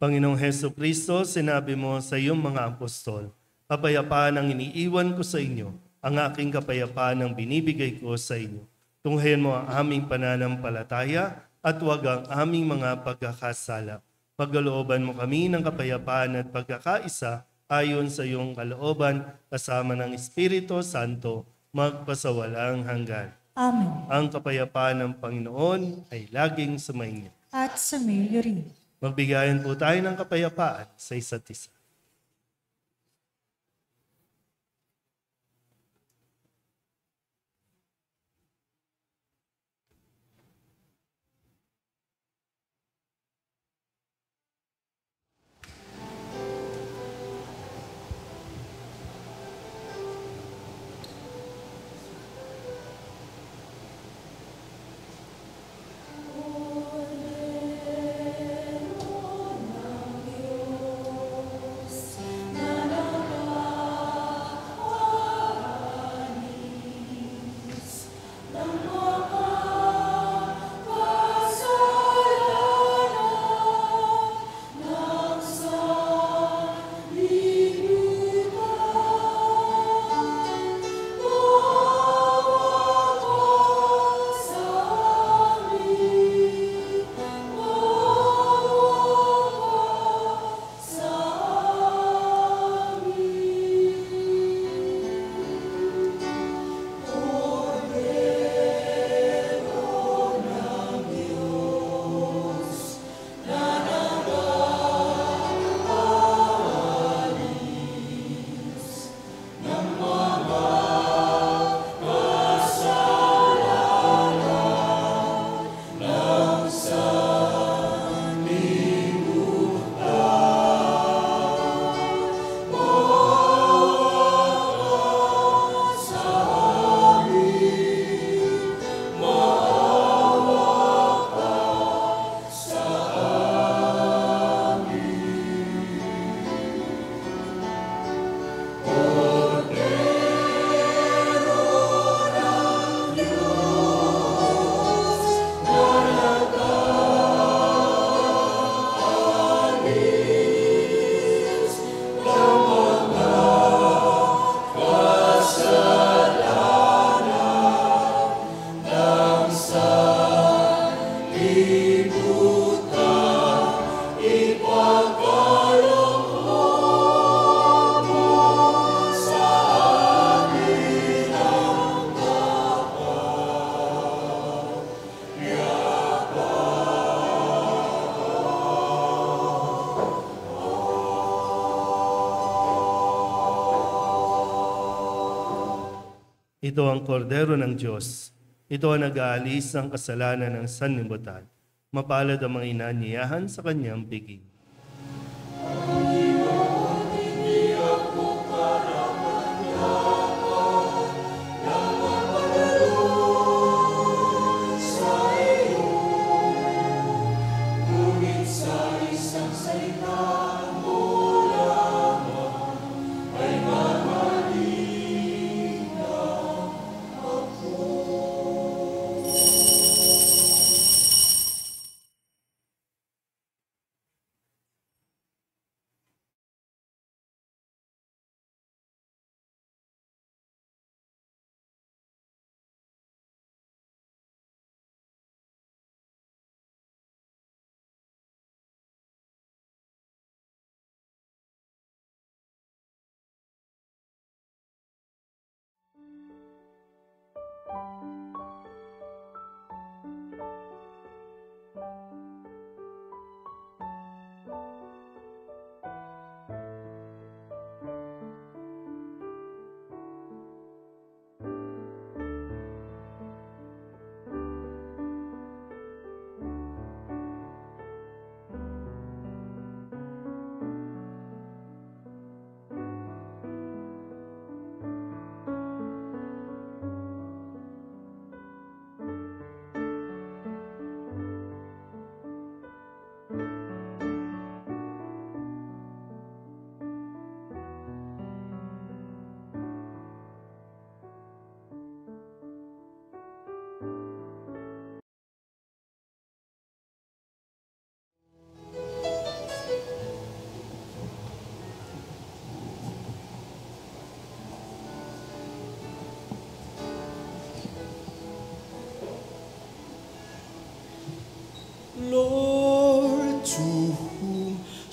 Panginoong Hesus Kristo, sinabi mo sa iyong mga apostol, kapayapaan ang iniiwan ko sa inyo, ang aking kapayapaan ang binibigay ko sa inyo. Tunghayan mo ang aming pananampalataya at huwag ang aming mga pagkakasala. Pagkalooban mo kami ng kapayapaan at pagkakaisa ayon sa iyong kalooban kasama ng Espiritu Santo magpasawalang hanggan. Amen. Ang kapayapaan ng Panginoon ay laging sumainyo. At sumayo rin. Magbigayan po tayo ng kapayapaan sa isa't isa. Ito ang kordero ng Diyos. Ito ang nag-aalis ng kasalanan ng sanlibutan. Mapalad ang mga inanyayahan sa kanyang piging.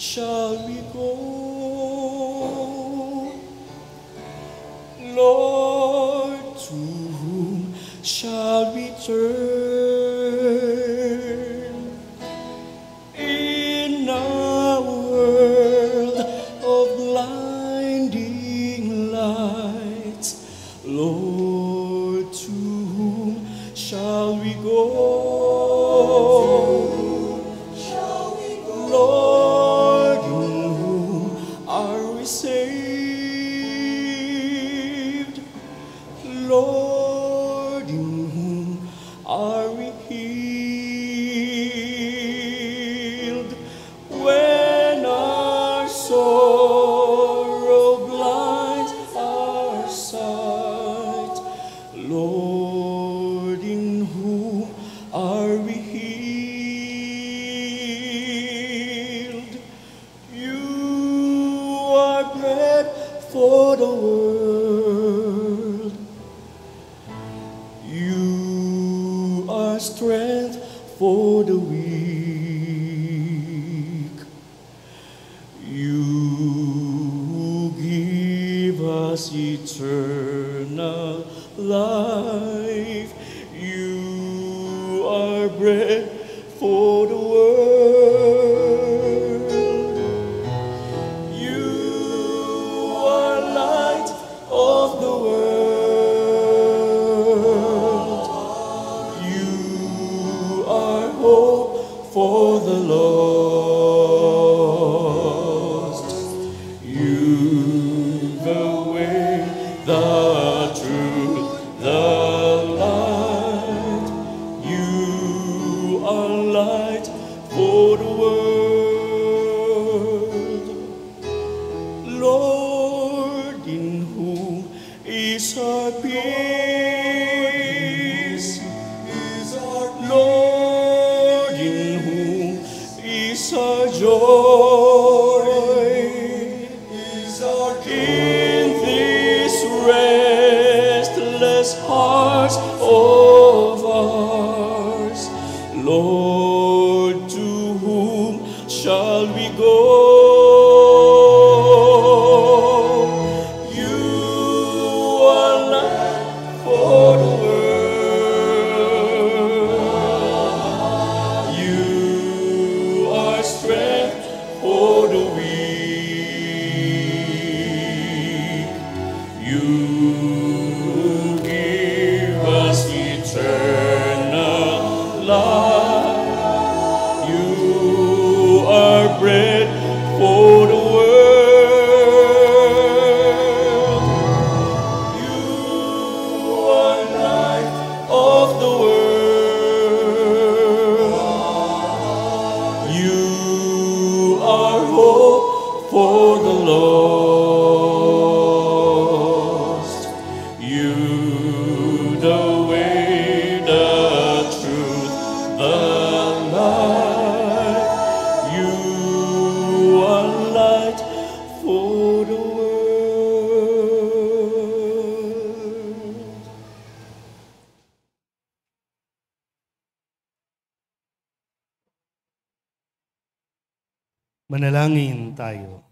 shall we go? Lord, to whom shall we turn? In a world of blinding lights, Lord, to whom shall we go? Lord, in whom are we saved? Lord, in whom are we healed? When our sorrow blinds our sight, Lord, in whom are we healed? You are bread for the world. You are strength for the weak. You give us eternal life. You are bread for the world. You are light of the world. You are hope for the lost. You the way, the truth, the light. You are light for the world. Lord, in whom is our peace? Lord, in whom is our joy? In these restless hearts of ours, Lord, to whom shall we go? You are light for the world. You are strength for the weak. You give us eternal life. You are bread for the world. You are light of the world. You are hope for the lost. You the way, the truth, the light. You are light for the world. Manalangin tayo.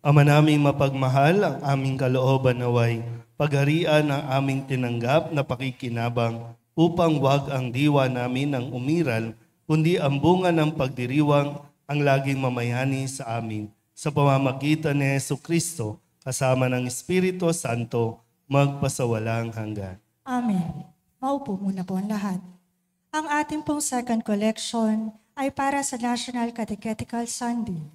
Ama naming mapagmahal, ang aming kalooban naway pagharian ang aming tinanggap na pakikinabang upang wag ang diwa namin ang umiral, kundi ang bunga ng pagdiriwang ang laging mamayani sa amin. Sa pamamagitan ni Jesucristo, kasama ng Espiritu Santo, magpasawalang hanggan. Amen. Maupo muna po ang lahat. Ang ating pong second collection ay para sa National Catechetical Sunday.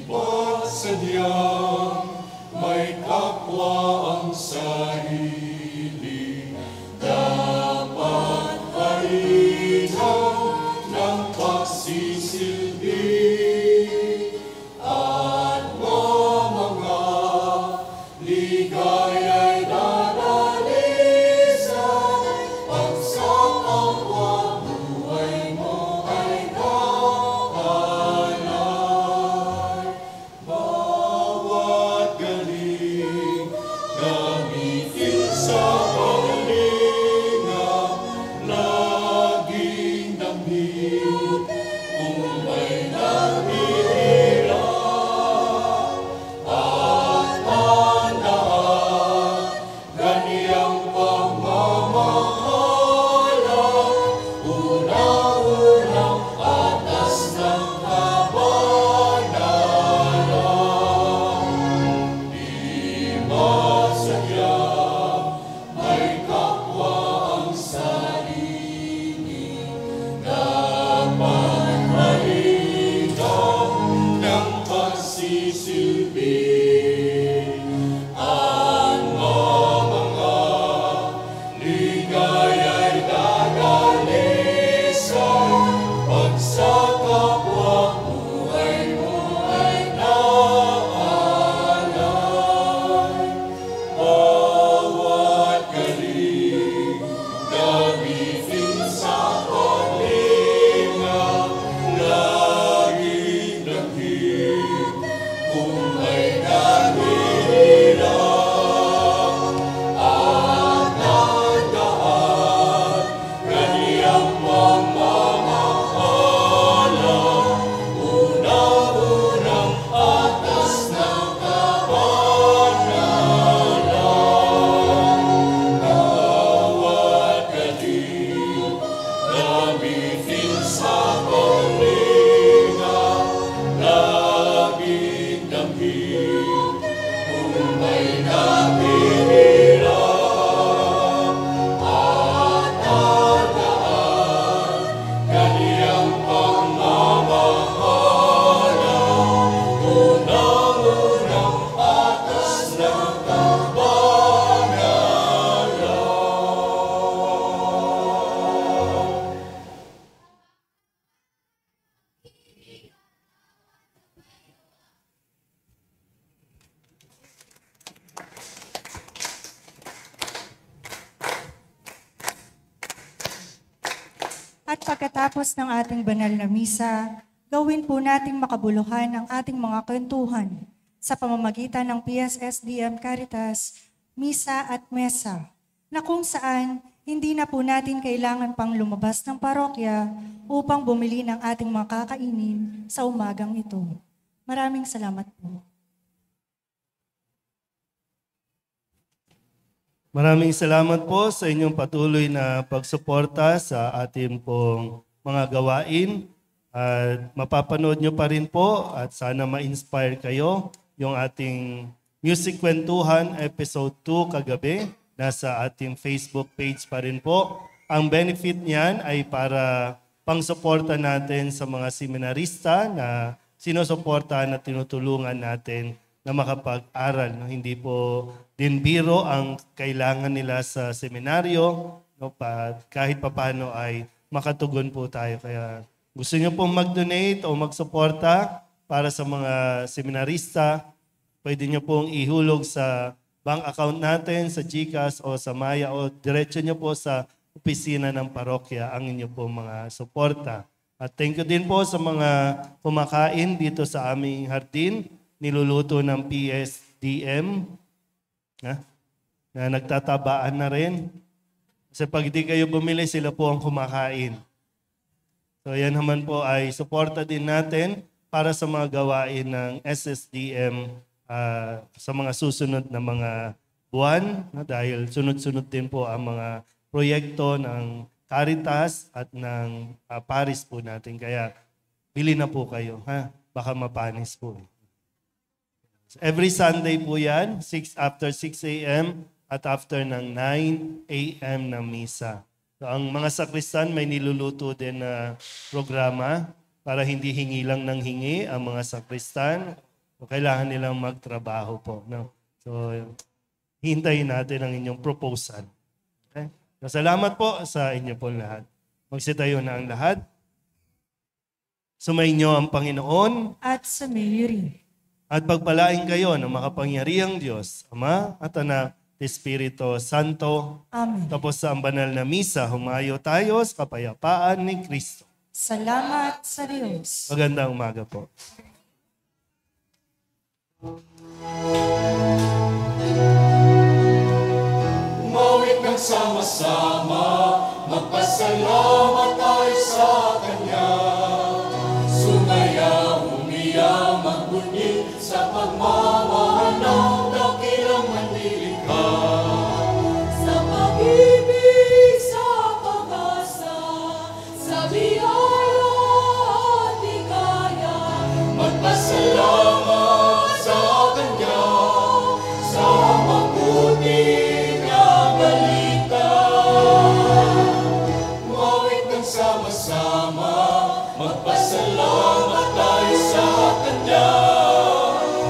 Ba't sadyang may kapwa ang sarili, dapat harihan ng pagsisilbi at mga ligaya'y dadalisan pag sa kapwa buhay mo ay kahalan. Pagkatapos ng ating banal na misa, gawin po nating makabuluhan ang ating mga kwentuhan sa pamamagitan ng PSSDM Caritas, Misa at Mesa, na kung saan hindi na po natin kailangan pang lumabas ng parokya upang bumili ng ating mga kakainin sa umagang ito. Maraming salamat po. Maraming salamat po sa inyong patuloy na pagsuporta sa ating pong mga gawain. At mapapanood nyo pa rin po at sana ma-inspire kayo yung ating Music Kwentuhan Episode 2 kagabi. Nasa ating Facebook page pa rin po. Ang benefit niyan ay para pangsuporta natin sa mga seminarista na sinusuportahan at tinutulungan natin na makapag-aral. No? Hindi po din biro ang kailangan nila sa seminaryo. No? Kahit papano ay makatugon po tayo. Kaya gusto nyo pong mag-donate o mag-suporta para sa mga seminarista, pwede nyo pong ihulog sa bank account natin, sa GCash o sa Maya o diretso nyo po sa opisina ng parokya ang inyo po mga suporta. At thank you din po sa mga kumakain dito sa aming hardin, niluluto ng PSDM, na nagtatabaan na rin. Kasi pag di kayo bumili, sila po ang kumakain. So yan naman po ay suporta din natin para sa mga gawain ng SSDM sa mga susunod na mga buwan, dahil sunod-sunod din po ang mga proyekto ng Caritas at ng Paris po natin. Kaya bili na po kayo, baka mapanis po. Every Sunday po yan, after 6 a.m. at after ng 9 a.m. na misa. So, ang mga sakristan may niluluto din na programa para hindi hingi lang ng hingi ang mga sakristan. So, kailangan nilang magtrabaho po. No? So, hintayin natin ang inyong proposal. Okay? So, salamat po sa inyo po lahat. Magsitayo na ang lahat. Sumainyo ang Panginoon. At sa rin. At pagpalain kayo ng makapangyarihang Diyos, Ama at Anak, Espiritu Santo. Amen. Tapos sa ang banal na misa, humayo tayo sa kapayapaan ni Kristo. Salamat sa Diyos. Magandang umaga po. Umawit ng sama-sama, magpasalamat tayo sa Kanya. Sumaya, umiyaw, magbunyi sa pagmamahal ng dakilang manlilikha. Sa pag-ibig, sa pag-asa, sa biyaya at bigaya, magpasalamat sa Kanya, sa mabuti na balita. Umawit ng sama-sama, magpasalamat tayo sa Kanya.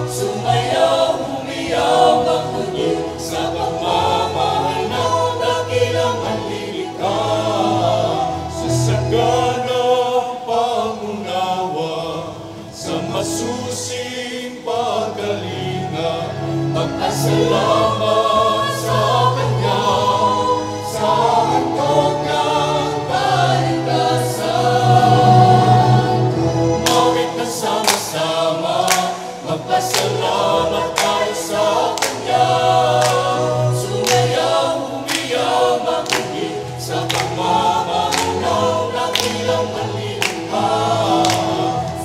Sumayaw, umiyaw, magbunyi sa pagmamahal ng dakilang manlilikha. Sa saganang pangunawa, sa masusing pagkalinga, magpasalamat sa Kanya, sa handog ng kaligtasan. Umawit na sama-sama, magpasalamat tayo sa Kanya. Sumayaw, umiyaw, magbunyi sa pagmamahal ng dakilang manlilikha.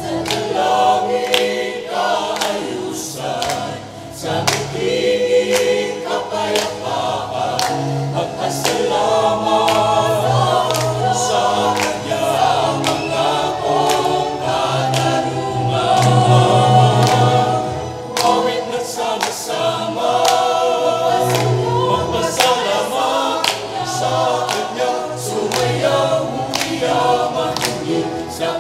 Sa dalangin kaayusan, sa bibiging kapayapaan, magpasalamat sa Kanya, pangakong katarungan. Umawit na sama-sama, magpasalamat sa Kanya. Sumayaw, umiyaw, magbunyi sa